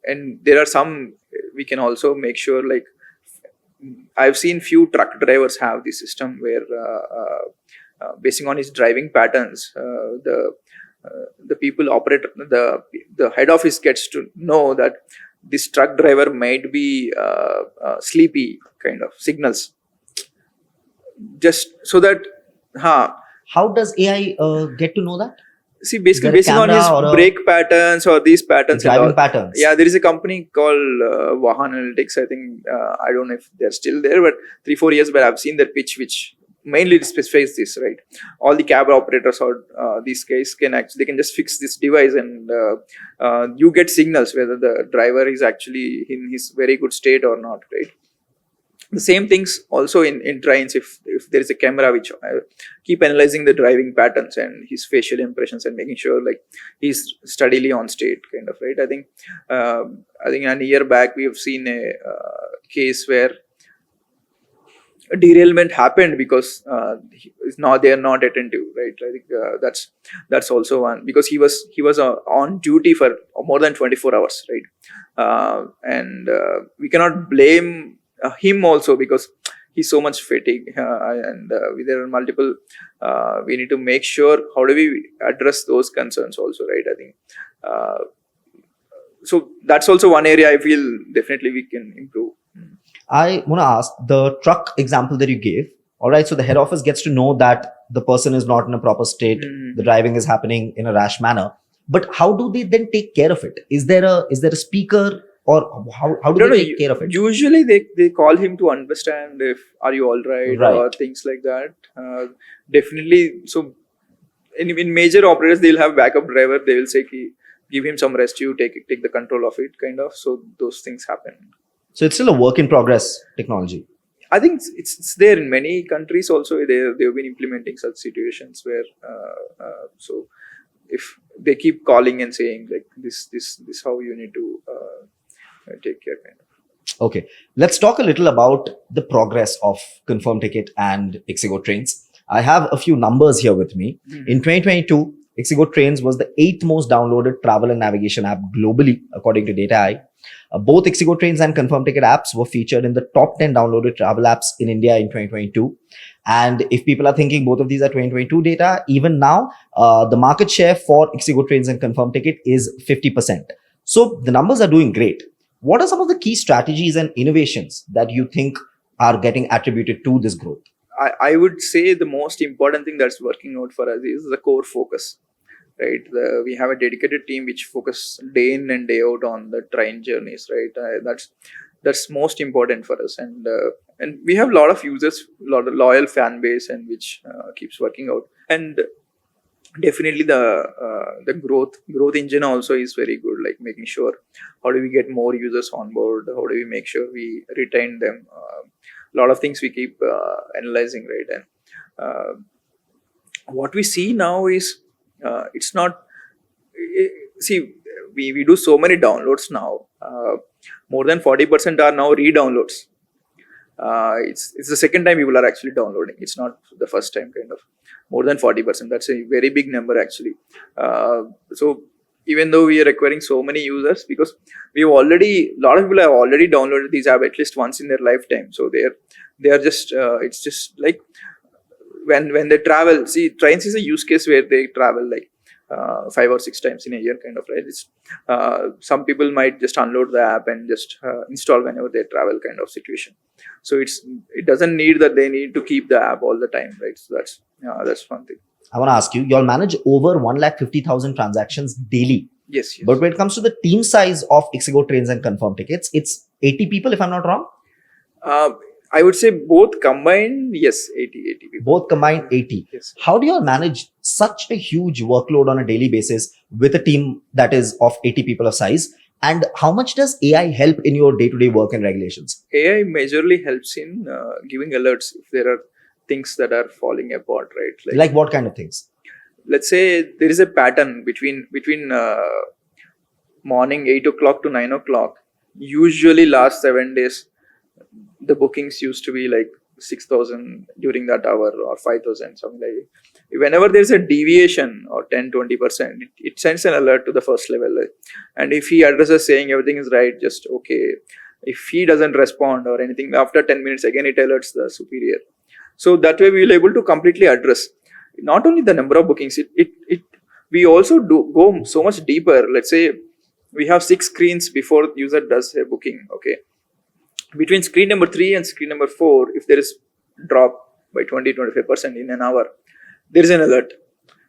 and there are some, we can also make sure, like I've seen few truck drivers have this system where basing on his driving patterns, the people operate, the head office gets to know that this truck driver might be sleepy, kind of signals, just so that How does AI get to know that? see, basically Is there a basing on his camera or a brake patterns or these patterns and driving all. patterns? Yeah, there is a company called Vahan Analytics. I think I don't know if they're still there, but 3-4 years back I've seen their pitch, which mainly specifies this, right? All the cab operators or these guys can actually, they can just fix this device, and you get signals whether the driver is actually in his very good state or not, right? The same things also in trains. If there is a camera which keep analyzing the driving patterns and his facial impressions and making sure like he's steadily on state, kind of, right? I think a year back we have seen a case where a derailment happened because they are not attentive, right? I think that's also one, because he was on duty for more than 24 hours, right? And we cannot blame him also, because he's so much fatigued, and there are multiple we need to make sure how do we address those concerns also, right? I think so that's also one area I feel definitely we can improve. I want to ask, the truck example that you gave. All right, so the head office gets to know that the person is not in a proper state, the driving is happening in a rash manner. But how do they then take care of it? Is there a speaker, or how do they take care of it? Usually they call him to understand if are you all right, or things like that. Definitely. So in major operators, they'll have backup driver. They will say, give him some rest, you take the control of it, kind of. So those things happen. So it's still a work in progress technology. I think it's there in many countries also. They've been implementing such situations where so if they keep calling and saying like this how you need to take care, kind of. Okay, let's talk a little about the progress of ConfirmTkt and Ixigo Trains. I have a few numbers here with me. In 2022, Ixigo Trains was the 8th most downloaded travel and navigation app globally, according to Data. Both Ixigo Trains and ConfirmTkt apps were featured in the top 10 downloaded travel apps in India in 2022. And if people are thinking both of these are 2022 data, even now, the market share for Ixigo Trains and ConfirmTkt is 50%. So the numbers are doing great. What are some of the key strategies and innovations that you think are getting attributed to this growth? I would say the most important thing that's working out for us is the core focus, right? We have a dedicated team which focus day in and day out on the train journeys, right? That's most important for us, and we have a lot of users, lot of loyal fan base, and which keeps working out. And definitely the growth engine also is very good, like making sure how do we get more users on board, how do we make sure we retain them. A lot of things we keep analyzing, right? And what we see now is it's not see, we do so many downloads now. More than 40% are now re-downloads. It's the second time people are actually downloading. It's not the first time, kind of. More than 40%. That's a very big number, actually. So even though we are acquiring so many users, because a lot of people have already downloaded these apps at least once in their lifetime. So they are just it's just like when they travel. See, Trains is a use case where they travel like 5 or 6 times in a year, kind of, right? Some people might just unload the app and just install whenever they travel, kind of situation. So it doesn't need that they need to keep the app all the time, right? So that's one thing. I want to ask you, you all manage over 150,000 transactions daily. Yes. But when it comes to the team size of Ixigo Trains and ConfirmTkt, it's 80 people, if I'm not wrong. I would say both combined, yes, 80 people. Both combined 80. Yes. How do you all manage such a huge workload on a daily basis with a team that is of 80 people of size? And how much does AI help in your day-to-day work and regulations? AI majorly helps in giving alerts if there are things that are falling apart, right? Like what kind of things? Let's say there is a pattern between morning 8 o'clock to 9 o'clock. Usually last 7 days, the bookings used to be like 6,000 during that hour, or 5,000, something like that. Whenever there's a deviation or 10-20%, it sends an alert to the first level. And if he addresses saying everything is right, just okay. If he doesn't respond or anything, after 10 minutes, again it alerts the superior. So that way we will able to completely address not only the number of bookings, we also go so much deeper. Let's say we have 6 screens before user does a booking, okay? Between screen number 3 and screen number 4, if there is drop by 20-25% in an hour, there is an alert.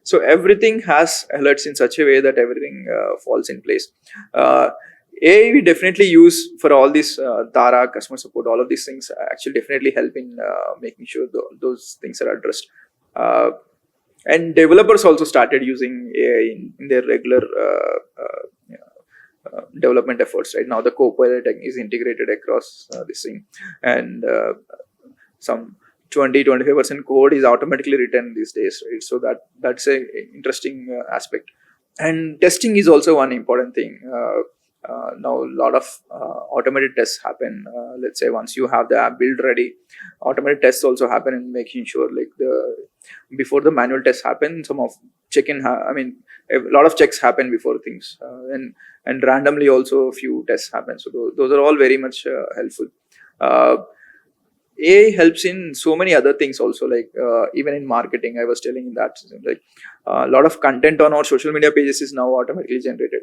So everything has alerts in such a way that everything falls in place. AI we definitely use for all this Tara, customer support, all of these things actually definitely help in making sure those things are addressed. And developers also started using AI in their regular development efforts. Right now, the Copilot is integrated across this thing, and some 20-25% code is automatically written these days. Right, so that's a interesting aspect. And testing is also one important thing. Now a lot of automated tests happen. Let's say once you have the app build ready, automated tests also happen, in making sure like before the manual tests happen, some of a lot of checks happen before things, and randomly also a few tests happen. So those are all very much helpful. AI helps in so many other things also, like even in marketing. I was telling that, like a lot of content on our social media pages is now automatically generated.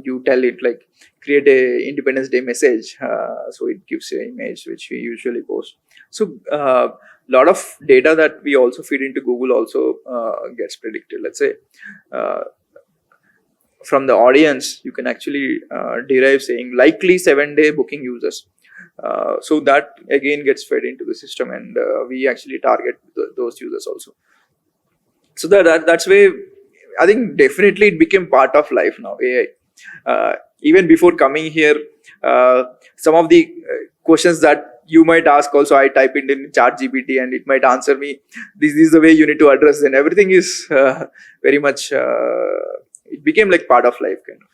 You tell it like create a Independence Day message, so it gives you an image which we usually post. So lot of data that we also feed into Google also gets predicted. Let's say from the audience, you can actually derive saying likely 7-day booking users. So that again gets fed into the system, and we actually target those users also. So that's way, I think definitely it became part of life now, AI. Even before coming here, some of the questions that you might ask also, I type it in ChatGPT and it might answer me, this is the way you need to address, and everything is very much, it became like part of life, kind of.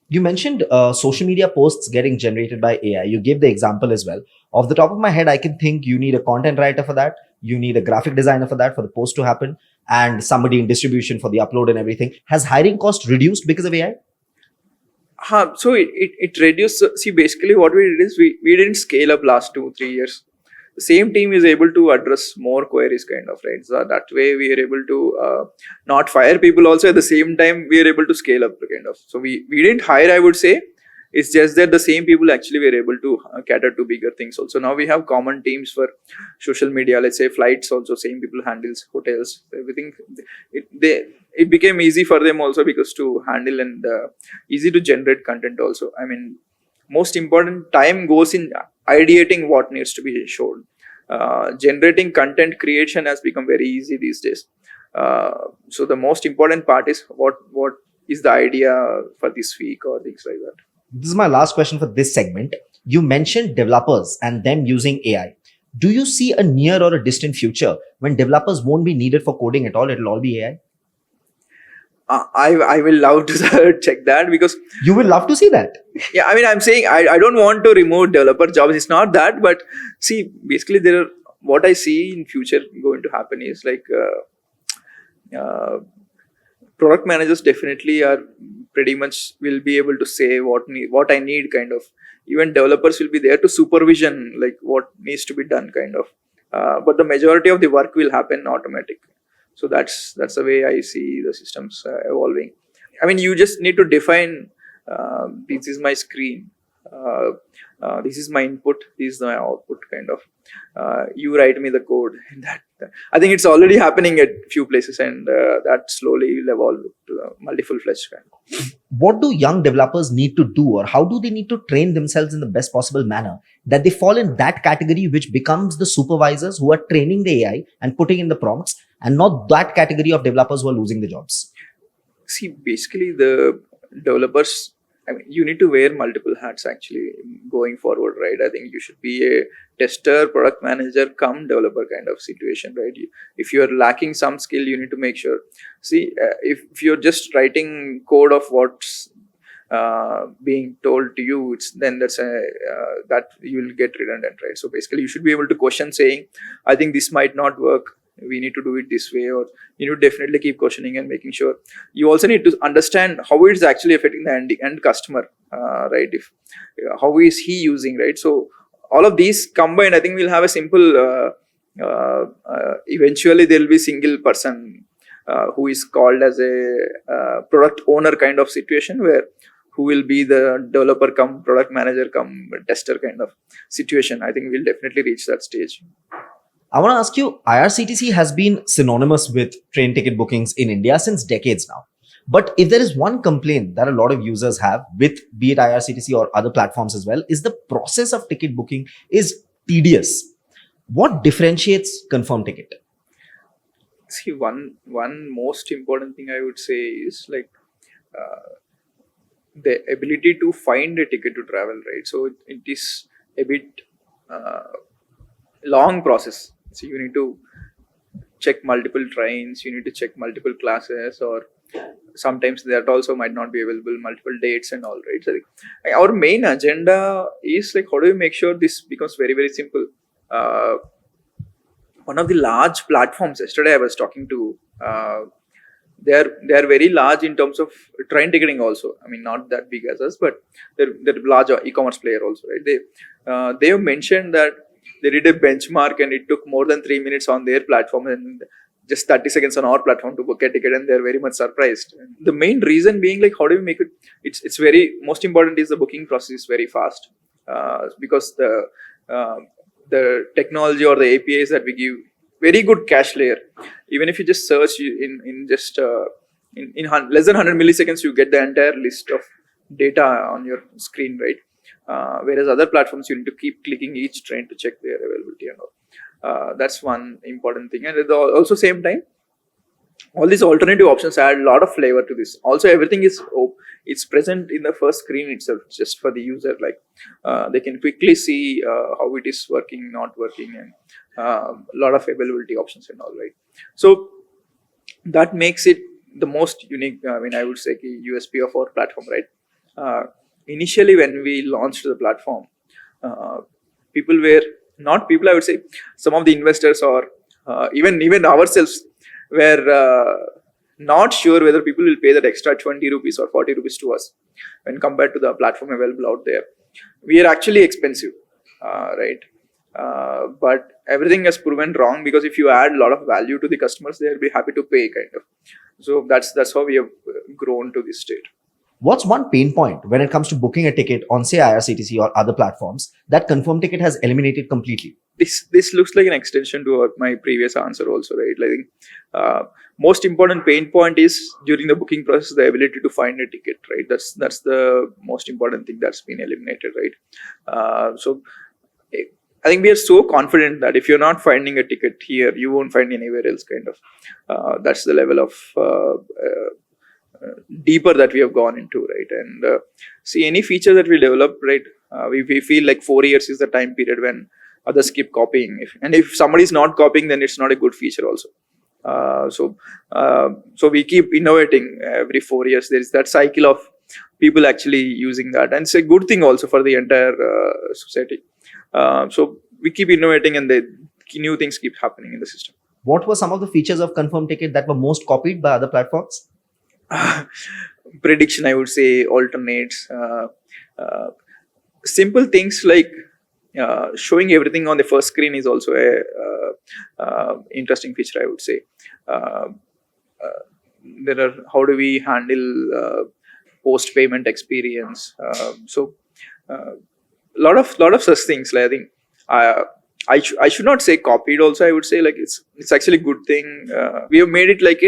You mentioned social media posts getting generated by AI. You gave the example as well. Off the top of my head, I can think you need a content writer for that. You need a graphic designer for that, for the post to happen, and somebody in distribution for the upload and everything. Has hiring cost reduced because of AI? So it reduced. See, basically what we did is we didn't scale up last 2-3 years. The same team is able to address more queries, kind of, right? So that way we are able to not fire people also. At the same time, we are able to scale up, kind of. So we didn't hire, I would say. It's just that the same people actually were able to cater to bigger things also. Now we have common teams for social media. Let's say flights also, same people handles hotels, everything. It became easy for them also because to handle and easy to generate content also. I mean, most important time goes in ideating what needs to be shown. Generating content creation has become very easy these days. So the most important part is what is the idea for this week or things like that. This is my last question for this segment. You mentioned developers and them using AI. Do you see a near or a distant future when developers won't be needed for coding at all? It'll all be AI. I will love to check that, because You will love to see that. yeah, I mean, I'm saying I don't want to remove developer jobs. It's not that, but see, basically what I see in future going to happen is like product managers definitely are pretty much will be able to say what I need kind of. Even developers will be there to supervision like what needs to be done kind of. But the majority of the work will happen automatic. So that's the way I see the systems evolving. I mean, you just need to define this is my screen, this is my input, this is my output kind of. You write me the code. That I think it's already happening at few places, and that slowly will evolve to a multiple fledged kind of. What do young developers need to do, or how do they need to train themselves in the best possible manner that they fall in that category which becomes the supervisors who are training the AI and putting in the prompts, and not that category of developers who are losing the jobs? See, basically the developers, I mean, you need to wear multiple hats actually going forward, right? I think you should be a tester, product manager, come developer kind of situation, right? If you're lacking some skill, you need to make sure. See, if you're just writing code of what's being told to you, then that you will get redundant, right? So basically, you should be able to question saying, I think this might not work. We need to do it this way, or you need to definitely keep questioning and making sure. You also need to understand how it's actually affecting the end customer, right? If how is he using, right? So all of these combined, I think we'll have a simple. Eventually, there will be single person who is called as a product owner kind of situation, where who will be the developer come product manager come tester kind of situation. I think we'll definitely reach that stage. I want to ask you, IRCTC has been synonymous with train ticket bookings in India since decades now. But if there is one complaint that a lot of users have with be it IRCTC or other platforms as well, is the process of ticket booking is tedious. What differentiates ConfirmTkt? See, one most important thing I would say is like the ability to find a ticket to travel, right? So it is a bit long process. So you need to check multiple trains, you need to check multiple classes, or sometimes that also might not be available, multiple dates and all, right? So our main agenda is like, how do we make sure this becomes very, very simple? One of the large platforms yesterday I was talking to, they are very large in terms of train ticketing also. I mean, not that big as us, but they're large e-commerce player also, right? They have mentioned that they did a benchmark and it took more than 3 minutes on their platform and just 30 seconds on our platform to book a ticket, and they're very much surprised. The main reason being like, how do we make it? It's very most important is the booking process is very fast, because the technology or the APIs that we give very good cache layer. Even if you just search in less than 100 milliseconds, you get the entire list of data on your screen, right? Whereas other platforms, you need to keep clicking each train to check their availability and all. That's one important thing. And at the also same time, all these alternative options add a lot of flavor to this. Also, everything is it's present in the first screen itself, just for the user. Like they can quickly see how it is working, not working, and a lot of availability options and all, right? So that makes it the most unique. I mean, I would say USP of our platform, right? Initially, when we launched the platform, people were not people. I would say some of the investors or even ourselves were not sure whether people will pay that extra 20 rupees or 40 rupees to us when compared to the platform available out there. We are actually expensive, right? But everything has proven wrong, because if you add a lot of value to the customers, they'll be happy to pay kind of. So that's how we have grown to this state. What's one pain point when it comes to booking a ticket on, say, IRCTC or other platforms that ConfirmTkt has eliminated completely? This looks like an extension to my previous answer also, right? I think most important pain point is during the booking process, the ability to find a ticket, right? That's the most important thing that's been eliminated, right? So I think we are so confident that if you're not finding a ticket here, you won't find anywhere else, kind of. That's the level of deeper that we have gone into, right? And see, any feature that we develop, right? We feel like 4 years is the time period when others keep copying. If somebody is not copying, then it's not a good feature also. So we keep innovating every 4 years. There is that cycle of people actually using that, and it's a good thing also for the entire society. So we keep innovating, and the new things keep happening in the system. What were some of the features of ConfirmTkt that were most copied by other platforms? Prediction, I would say, alternates, simple things like showing everything on the first screen is also a interesting feature, I would say. There are, how do we handle post payment experience? So lot of such things. Like, I think I should not say copied also, I would say, like, it's actually a good thing. We have made it like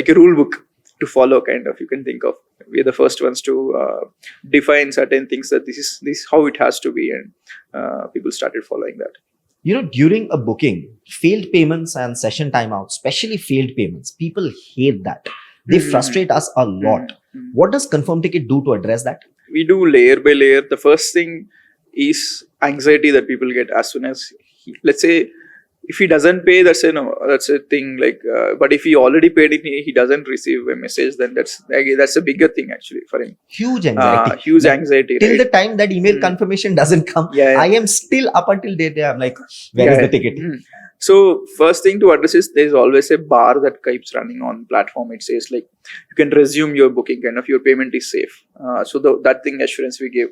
a rule book to follow, kind of, you can think of. We are the first ones to define certain things, that this is how it has to be, and people started following that. During a booking, failed payments and session timeouts, especially failed payments, people hate that. They frustrate us a lot. What does ConfirmTkt do to address that? We do layer by layer. The first thing is anxiety that people get as soon as let's say, if he doesn't pay, that's a thing. Like, but if he already paid it, he doesn't receive a message, then that's a bigger thing actually for him. Huge anxiety. Huge anxiety. Till right? the time that email confirmation doesn't come, I am still up until date. I'm like, where is the ticket? So first thing to address is, there's always a bar that keeps running on platform. It says, like, you can resume your booking, kind of, your payment is safe. So that thing assurance we give.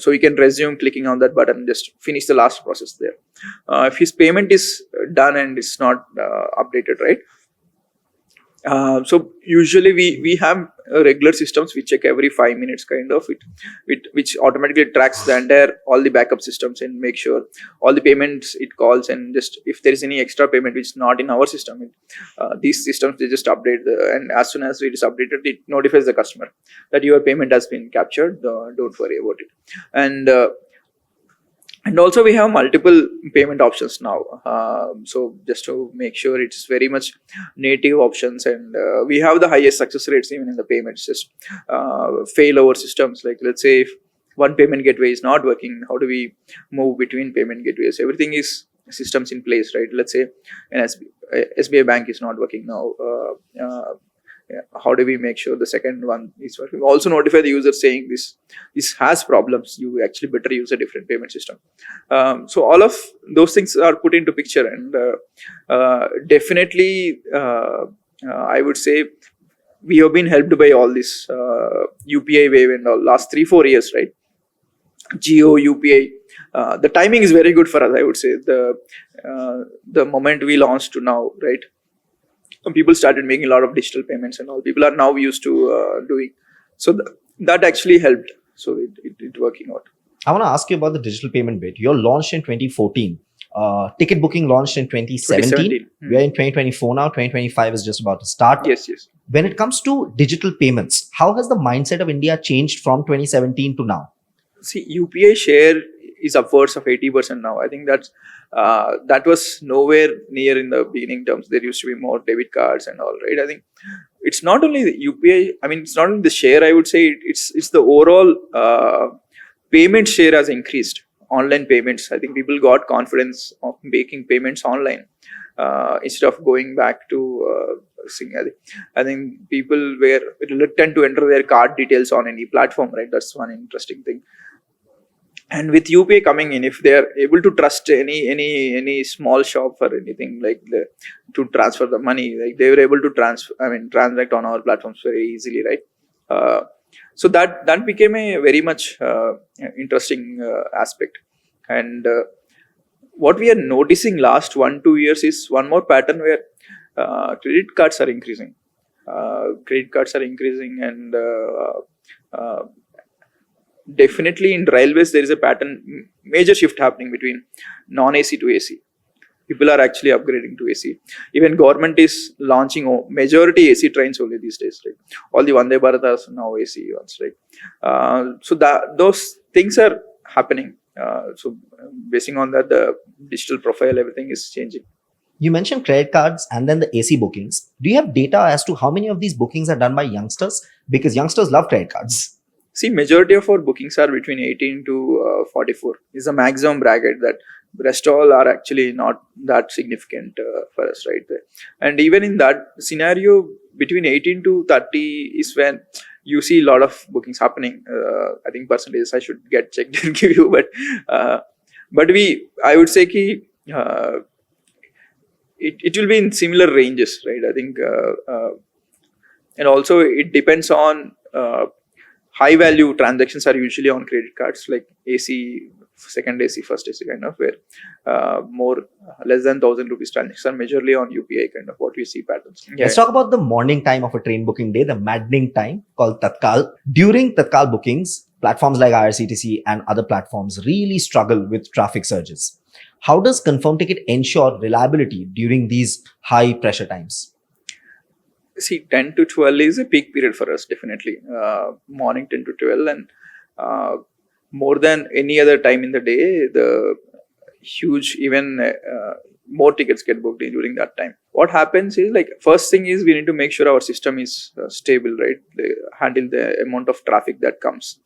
So you can resume clicking on that button, just finish the last process there. If his payment is done and it's not updated, right? So usually we have regular systems. We check every 5 minutes, kind of, which automatically tracks the entire, all the backup systems, and make sure all the payments it calls, and just if there is any extra payment which is not in our system, these systems, they just update and as soon as it is updated, it notifies the customer that your payment has been captured. Don't worry about it. And also we have multiple payment options now. So just to make sure it's very much native options, and we have the highest success rates even in the payments. Just failover systems, like, let's say if one payment gateway is not working, how do we move between payment gateways? Everything is systems in place, right? Let's say an SBI bank is not working now. How do we make sure the second one is working? Also notify the user saying this has problems. You actually better use a different payment system. So all of those things are put into picture, and definitely I would say we have been helped by all this UPI wave and all last 3-4 years, right? Geo UPI. The timing is very good for us, I would say. The moment we launched to now, right? People started making a lot of digital payments, and all people are now used to doing. So that actually helped. So it working out. I want to ask you about the digital payment bit. You're launched in 2014. Ticket booking launched in 2017. We are in 2024 now. 2025 is just about to start. Yes. When it comes to digital payments, how has the mindset of India changed from 2017 to now? See, UPI share is upwards of 80% now. I think that was nowhere near in the beginning terms. There used to be more debit cards and all, right? I think it's not only the UPI. I mean, it's not only the share. I would say it's the overall payment share has increased. Online payments. I think people got confidence of making payments online instead of going back to I think people were reluctant to enter their card details on any platform, right? That's one interesting thing. And with UPI coming in, if they are able to trust any small shop or anything like to transfer the money, like they were able to transact on our platforms very easily, right? So that became a very much interesting aspect. And what we are noticing last 1-2 years is one more pattern where credit cards are increasing. credit cards are increasing, and definitely in railways there is a major shift happening between non-AC to AC. People are actually upgrading to AC. Even government is launching majority AC trains only these days. Right? All the Vande Bharat are now AC ones. Right? So that those things are happening. So basing on that, the digital profile, everything is changing. You mentioned credit cards and then the AC bookings. Do you have data as to how many of these bookings are done by youngsters? Because youngsters love credit cards. See, majority of our bookings are between 18 to 44. Is the maximum bracket. That rest all are actually not that significant for us, right? And even in that scenario, between 18 to 30 is when you see a lot of bookings happening. I think percentages I should get checked and give you, but I would say ki, it will be in similar ranges, right? I think, and also it depends on high value transactions are usually on credit cards, like AC, second AC, first AC kind of, where more less than 1,000 rupees transactions are majorly on UPI kind of what we see patterns. Yeah. Let's talk about the morning time of a train booking day, the maddening time called Tatkal. During Tatkal bookings, platforms like IRCTC and other platforms really struggle with traffic surges. How does ConfirmTkt ensure reliability during these high pressure times? See, 10 to 12 is a peak period for us, definitely. Morning 10 to 12, and more than any other time in the day, the huge, even more tickets get booked during that time. What happens is, like, first thing is we need to make sure our system is stable, right? They handle the amount of traffic that comes.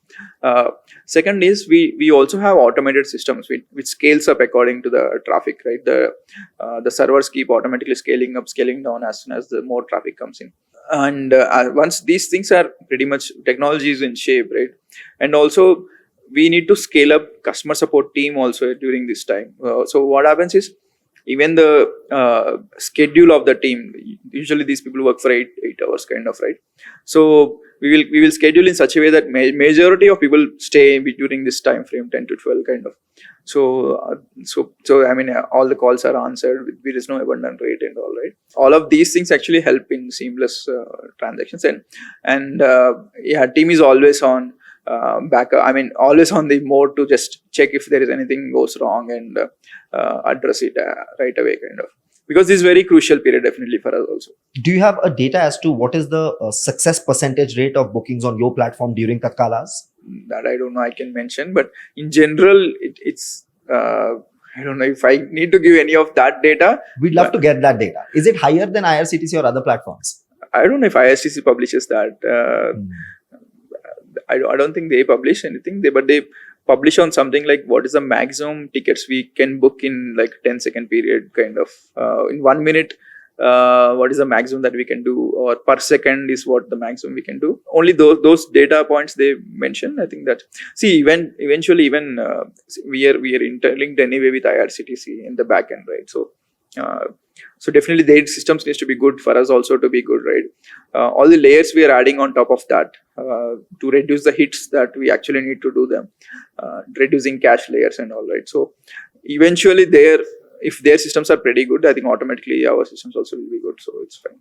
Second is we also have automated systems which scales up according to the traffic, right? The servers keep automatically scaling up, scaling down as soon as the more traffic comes in. And once these things are pretty much, technology is in shape, right? And also we need to scale up customer support team also during this time. So what happens is, even the schedule of the team, usually these people work for 8 hours kind of, right? So we will schedule in such a way that majority of people stay during this time frame, 10 to 12 kind of. So I mean, all the calls are answered. There is no abundant rate and all, right? All of these things actually help in seamless transactions, and yeah, team is always on backup. I mean, always on the mode to just check if there is anything goes wrong and address it right away kind of, because this is very crucial period definitely for us also. Do you have a data as to what is the success percentage rate of bookings on your platform during Tatkalas? That I don't know I can mention, but in general it's I don't know if I need to give any of that data. We'd love to get that data. Is it higher than IRCTC or other platforms? I don't know if IRCTC publishes that. I don't think they publish anything, but they publish on something like what is the maximum tickets we can book in like 10-second period kind of. In 1 minute, what is the maximum that we can do, or per second is what the maximum we can do. Only those data points they mention. I think that, see, eventually even we are interlinked anyway with IRCTC in the back end, right? So definitely their systems needs to be good for us also to be good, right? All the layers we are adding on top of that to reduce the hits that we actually need to do them, reducing cache layers and all, right? So eventually if their systems are pretty good, I think automatically our systems also will be good. So it's fine.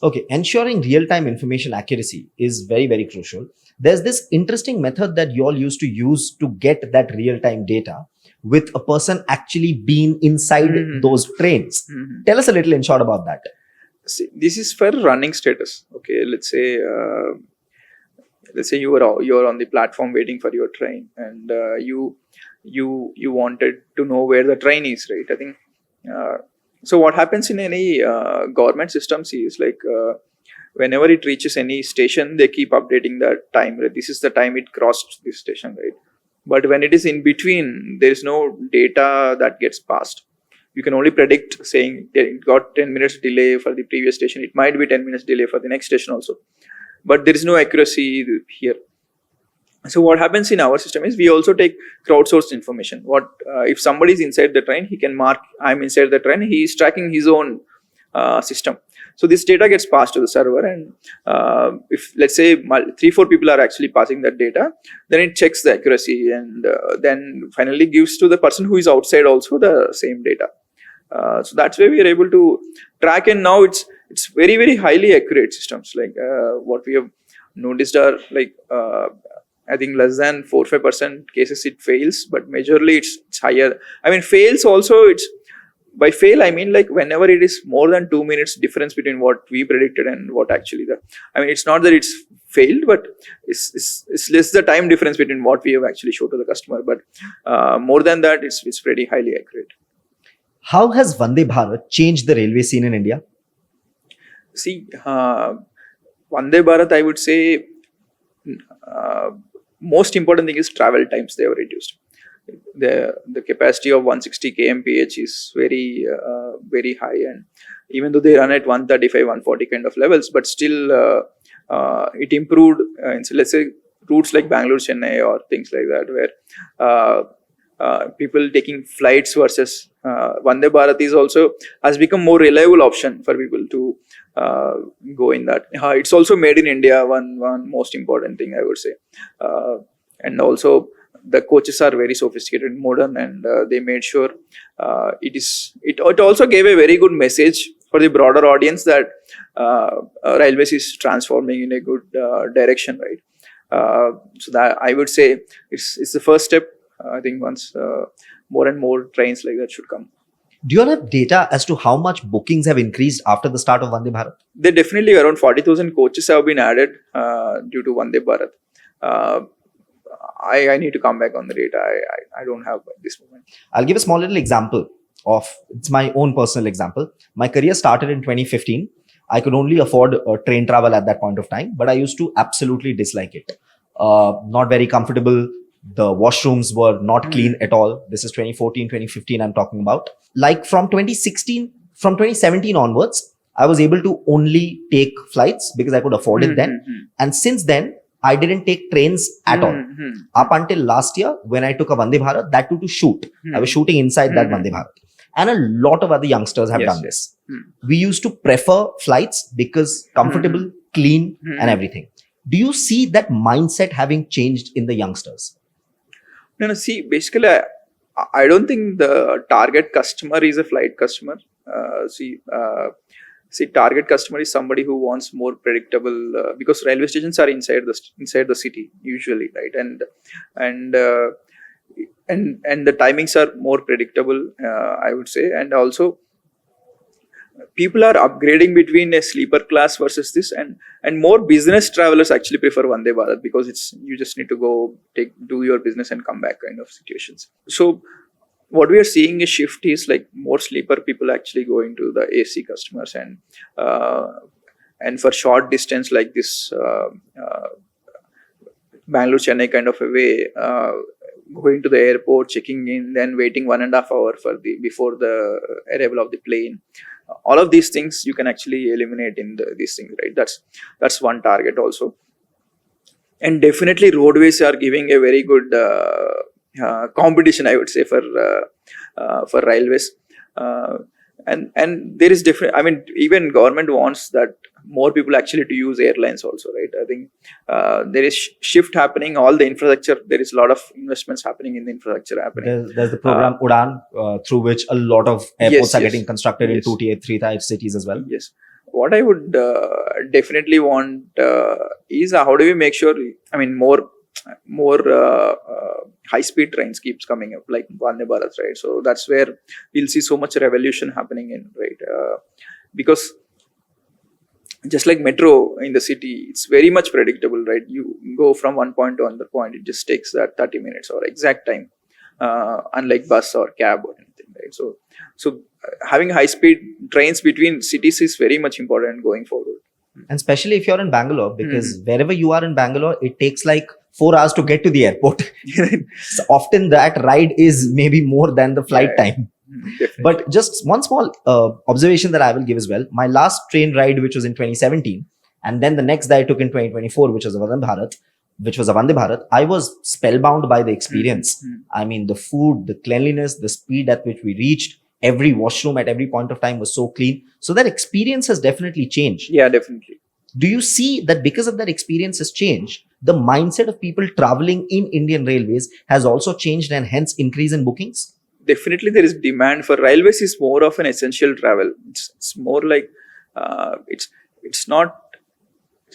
Okay, ensuring real-time information accuracy is very, very crucial. There's this interesting method that you all used to use to get that real-time data with a person actually being inside those trains. Tell us a little in short about that. See, this is for running status. Okay, let's say you are on the platform waiting for your train, and you wanted to know where the train is, right? I think so. What happens in any government systems is like whenever it reaches any station, they keep updating the time. Right? This is the time it crossed this station, right? But when it is in between, there is no data that gets passed. You can only predict, saying it got 10 minutes delay for the previous station. It might be 10 minutes delay for the next station also. But there is no accuracy here. So what happens in our system is we also take crowdsourced information. If somebody is inside the train, he can mark, I'm inside the train. He is tracking his own system. So this data gets passed to the server, and if let's say 3-4 people are actually passing that data, then it checks the accuracy and then finally gives to the person who is outside also the same data. So that's where we are able to track, and now it's very, very highly accurate systems. Like what we have noticed are like I think less than 4-5% cases it fails, but majorly it's higher. I mean, fails also, it's by fail I mean like whenever it is more than 2 minutes difference between what we predicted and what actually the, I mean, it's not that it's failed, but it's less the time difference between what we have actually showed to the customer. But more than that, it's pretty highly accurate. How has Vande Bharat changed the railway scene in India? See, Vande Bharat, I would say, most important thing is travel times they have reduced. The capacity of 160 kmph is very high, and even though they run at 135, 140 kind of levels, but still it improved. So let's say routes like Bangalore, Chennai, or things like that, where people taking flights versus Vande Bharat is also has become more reliable option for people to go in that. It's also made in India, one most important thing I would say, and also the coaches are very sophisticated, modern, and they made sure it also gave a very good message for the broader audience that railways is transforming in a good direction, right? So that I would say it's the first step. I think once more and more trains like that should come. Do you all have data as to how much bookings have increased after the start of Vande Bharat? They definitely around 40,000 coaches have been added due to Vande Bharat. I need to come back on the data. I don't have at this moment. I'll give a small little example of, it's my own personal example. My career started in 2015. I could only afford train travel at that point of time, but I used to absolutely dislike it. Not very comfortable. The washrooms were not clean at all. This is 2014, 2015 I'm talking about. Like from 2017 onwards, I was able to only take flights because I could afford it then. And since then, I didn't take trains at all. Up until last year, when I took a Vande Bharat, that too to shoot. I was shooting inside that Vande Bharat. And a lot of other youngsters have done this. We used to prefer flights because comfortable, clean, and everything. Do you see that mindset having changed in the youngsters? No, see, basically, I don't think the target customer is a flight customer. See, target customer is somebody who wants more predictable because railway stations are inside the city usually, right? And the timings are more predictable, I would say, and also people are upgrading between a sleeper class versus this, and more business travelers actually prefer Vande Bharat because it's you just need to go do your business and come back kind of situations. So what we are seeing a shift is like more sleeper people actually going to the AC customers, and for short distance like this Bangalore Chennai kind of a way, going to the airport, checking in, then waiting 1.5 hours before the arrival of the plane. All of these things you can actually eliminate in these things, right? That's one target also. And definitely roadways are giving a very good competition, I would say, for railways. And there is different, I mean, even government wants that more people actually to use airlines also, right? I think there is shift happening, all the infrastructure, there is a lot of investments happening in the infrastructure happening. There's the program UDAN, through which a lot of airports are getting constructed in 2 tier 3 type cities as well. Yes. What I would definitely want is how do we make sure, I mean, more high-speed trains keeps coming up, like Vande Bharat, right? So that's where we'll see so much revolution happening in, right? Because just like metro in the city, it's very much predictable, right? You go from one point to another point, it just takes that 30 minutes or exact time, unlike bus or cab or anything, right? So having high-speed trains between cities is very much important going forward. And especially if you're in Bangalore, because wherever you are in Bangalore, it takes like 4 hours to get to the airport. So often that ride is maybe more than the flight time. Definitely. But just one small observation that I will give as well. My last train ride, which was in 2017, and then the next that I took in 2024, which was a Vande Bharat, I was spellbound by the experience. I mean, the food, the cleanliness, the speed at which we reached, every washroom at every point of time was so clean. So that experience has definitely changed. Yeah, definitely. Do you see that because of that experience has changed, the mindset of people traveling in Indian Railways has also changed and hence increase in bookings? Definitely there is demand for railways is more of an essential travel. It's more like It's not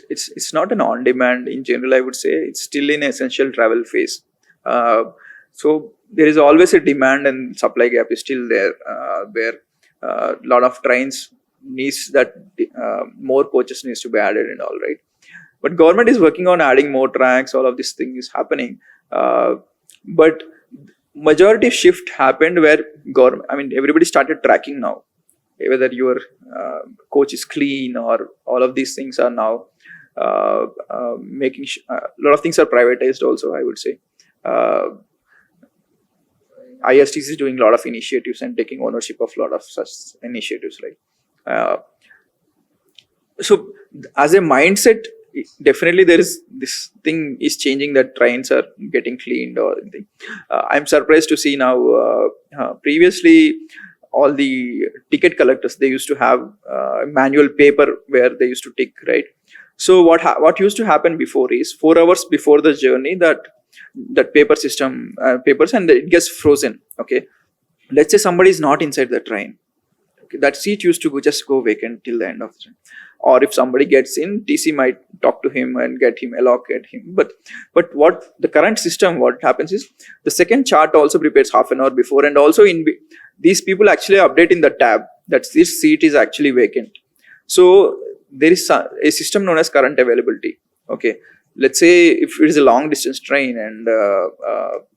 it's not an on demand in general. I would say it's still in essential travel phase. So there is always a demand and supply gap is still there, where a lot of trains needs that more coaches needs to be added and all, right. But government is working on adding more tracks. All of this thing is happening, but majority shift happened where government, I mean, everybody started tracking now, whether your coach is clean or all of these things are now making a lot of things are privatized also, I would say. ISTC is doing a lot of initiatives and taking ownership of a lot of such initiatives, right. So as a mindset, definitely there is this thing is changing, that trains are getting cleaned or anything. I'm surprised to see now, previously all the ticket collectors, they used to have manual paper where they used to tick, right. So what used to happen before is 4 hours before the journey, that paper system papers, and it gets frozen. Okay, let's say somebody is not inside the train. Okay, that seat used to just go vacant till the end of the train. Or if somebody gets in, TC might talk to him and allocate him. But what the current system, what happens is the second chart also prepares half an hour before, and also these people actually update in the tab that this seat is actually vacant. So there is a system known as current availability. Okay, let's say if it is a long distance train, and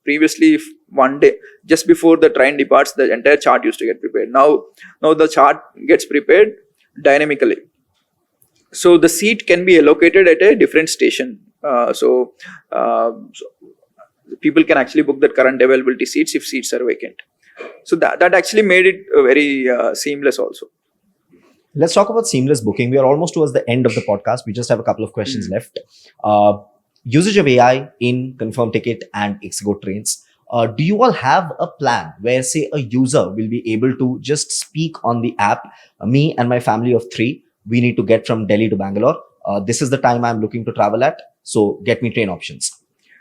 previously, if one day just before the train departs, the entire chart used to get prepared. Now the chart gets prepared dynamically. So the seat can be allocated at a different station. So people can actually book that current availability seats if seats are vacant. So that actually made it very seamless also. Let's talk about seamless booking. We are almost towards the end of the podcast. We just have a couple of questions left. Usage of AI in ConfirmTkt and Ixigo trains. Do you all have a plan where, say, a user will be able to just speak on the app, me and my family of 3, we need to get from Delhi to Bangalore. This is the time I'm looking to travel at. So get me train options.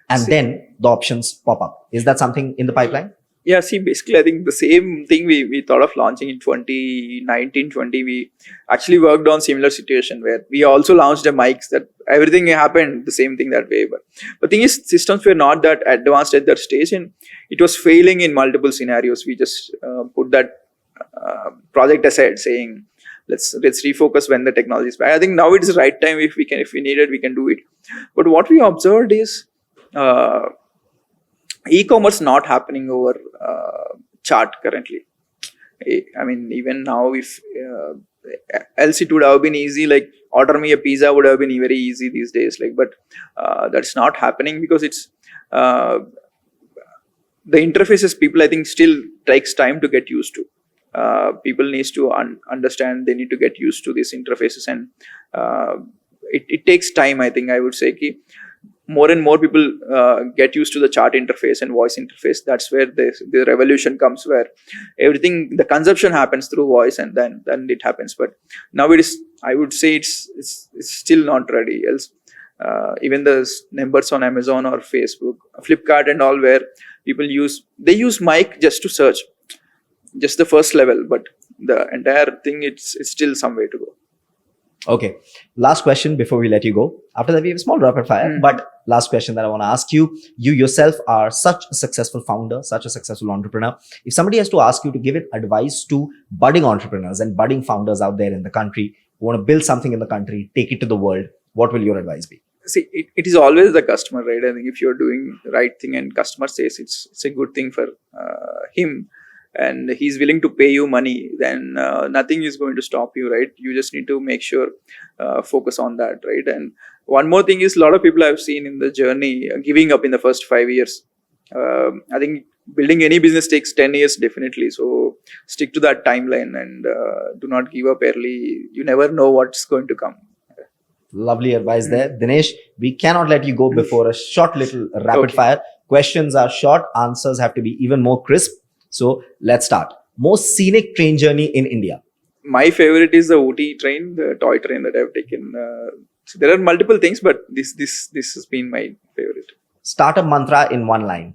And then the options pop up. Is that something in the pipeline? Yeah, see, basically, I think the same thing we thought of launching in 2019-20. We actually worked on similar situation where we also launched a mics that everything happened the same thing that way. But the thing is, systems were not that advanced at that stage, and it was failing in multiple scenarios. We just put that project aside, saying let's refocus when the technology is back. I think now it is the right time. If we need it, we can do it. But what we observed is e-commerce not happening over chart currently. I mean, even now, if else it would have been easy, like order me a pizza would have been very easy these days. Like, but that's not happening because it's the interfaces. People, I think, still takes time to get used to. People needs to understand. They need to get used to these interfaces, and it takes time. I think I would say more and more people get used to the chart interface and voice interface. That's where the revolution comes, where everything, the consumption happens through voice, and then it happens. But now it is, I would say it's still not ready. Else, even the numbers on Amazon or Facebook, Flipkart and all, where people use mic just to search, just the first level, but the entire thing, it's still some way to go. Okay. Last question before we let you go. After that, we have a small rapid fire. But last question that I want to ask you. You yourself are such a successful founder, such a successful entrepreneur. If somebody has to ask you to give it advice to budding entrepreneurs and budding founders out there in the country who want to build something in the country, take it to the world, what will your advice be? See, it is always the customer, right? I think if you're doing the right thing and customer says it's a good thing for him, and he's willing to pay you money, then nothing is going to stop you, right? You just need to make sure focus on that, right? And one more thing is, a lot of people I've seen in the journey giving up in the first 5 years. I think building any business takes 10 years definitely, so stick to that timeline and do not give up early. You never know what's going to come. Lovely advice there. Dinesh, we cannot let you go before a short little rapid fire. Questions are short, answers have to be even more crisp. So let's start. Most scenic train journey in India? My favorite is the Ooty train, the toy train that I've taken. So there are multiple things, but this has been my favorite. Startup mantra in one line?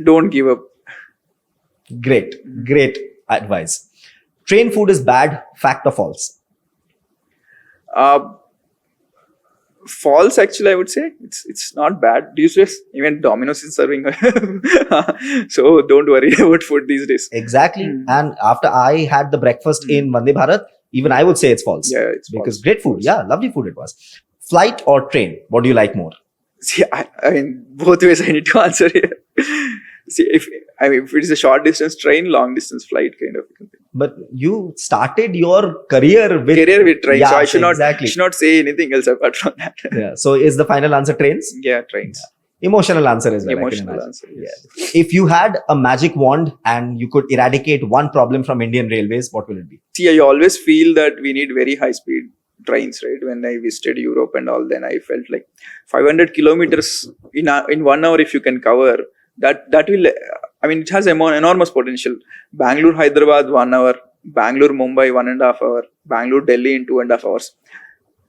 Don't give up. Great advice. Train food is bad, fact or false? Uh, False, actually, I would say it's not bad these days. Even Domino's is serving, so don't worry about food these days. Exactly. Hmm. And after I had the breakfast in Vande Bharat, even I would say it's false. Yeah, it's because false. great food. Yeah, lovely food it was. Flight or train? What do you like more? See, I mean, both ways I need to answer here. See, if it's a short distance train, long distance flight kind of thing. But you started your career with Career with train, Yeah, so I should exactly. not say anything else apart from that. Yeah. So is the final answer trains? Yeah, trains. Emotional answer as well. I can Emotional imagine. answer. Yes. If you had a magic wand and you could eradicate one problem from Indian railways, what will it be? See, I always feel that we need very high speed trains, right? When I visited Europe and all, then I felt like 500 kilometers in 1 hour, if you can cover that will, I mean, it has enormous potential. Bangalore Hyderabad 1 hour, Bangalore Mumbai 1.5 hour, Bangalore Delhi in 2.5 hours.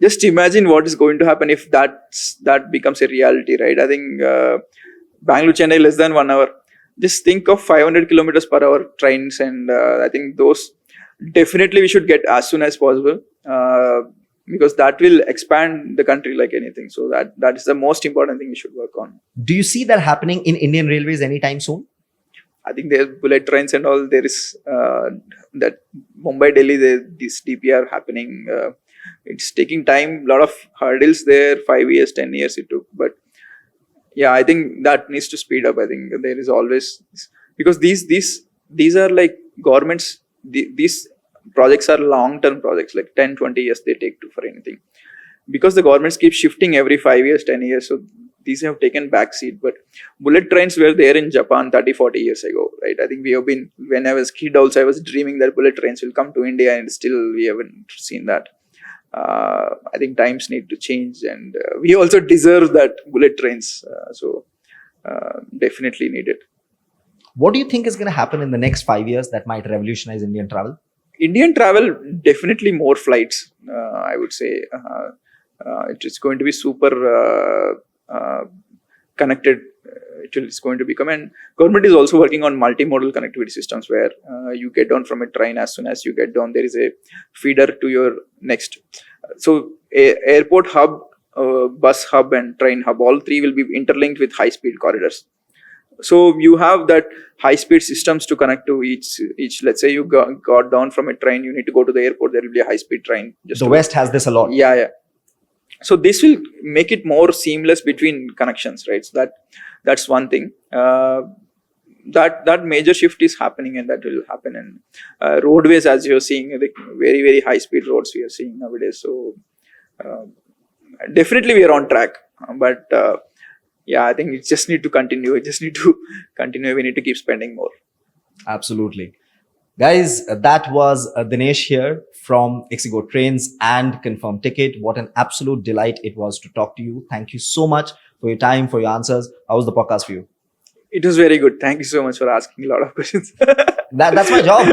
Just imagine what is going to happen if that becomes a reality, right? I think Bangalore Chennai less than 1 hour. Just think of 500 kilometers per hour trains, and I think those definitely we should get as soon as possible, because that will expand the country like anything. So that is the most important thing we should work on. Do you see that happening in Indian railways anytime soon? I think there's bullet trains and all. There is that Mumbai Delhi, this DPR happening. It's taking time. A lot of hurdles there. 5 years, 10 years it took. But yeah, I think that needs to speed up. I think there is always, because these are like governments. These projects are long-term projects, like 10, 20 years they take to for anything. Because the governments keep shifting every 5 years, 10 years. So these have taken backseat. But bullet trains were there in Japan 30, 40 years ago, right? I think we have been, when I was kid also, I was dreaming that bullet trains will come to India, and still we haven't seen that. I think times need to change, and we also deserve that bullet trains. So definitely need it. What do you think is going to happen in the next 5 years that might revolutionize Indian travel? Indian travel, definitely more flights, I would say. It is going to be super connected. It's going to become, and government is also working on multimodal connectivity systems where you get down from a train. As soon as you get down, there is a feeder to your next. So airport hub, bus hub and train hub, all three will be interlinked with high speed corridors. So you have that high speed systems to connect to each. Let's say you got down from a train, you need to go to the airport, there will be a high speed train. The West has this a lot. Yeah. So this will make it more seamless between connections, right? So that's one thing. That major shift is happening, and that will happen. And roadways, as you're seeing, the very, very high speed roads we are seeing nowadays. So definitely we are on track. But yeah, I think we just need to continue. We need to keep spending more. Absolutely. Guys, that was Dinesh here from Ixigo Trains and ConfirmTkt. What an absolute delight it was to talk to you. Thank you so much for your time, for your answers. How was the podcast for you? It was very good. Thank you so much for asking a lot of questions. That's my job.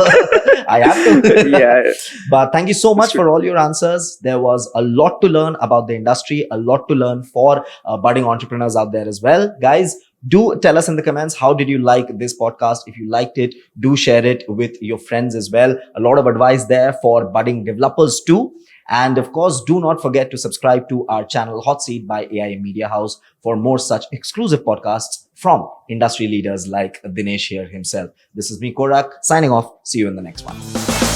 I have to. Yeah. But thank you so much for all your answers. There was a lot to learn about the industry, a lot to learn for budding entrepreneurs out there as well. Guys, do tell us in the comments, how did you like this podcast? If you liked it, do share it with your friends as well. A lot of advice there for budding developers too. And of course, do not forget to subscribe to our channel Hot Seat by AI Media House for more such exclusive podcasts from industry leaders like Dinesh here himself. This is me, Korak, signing off. See you in the next one.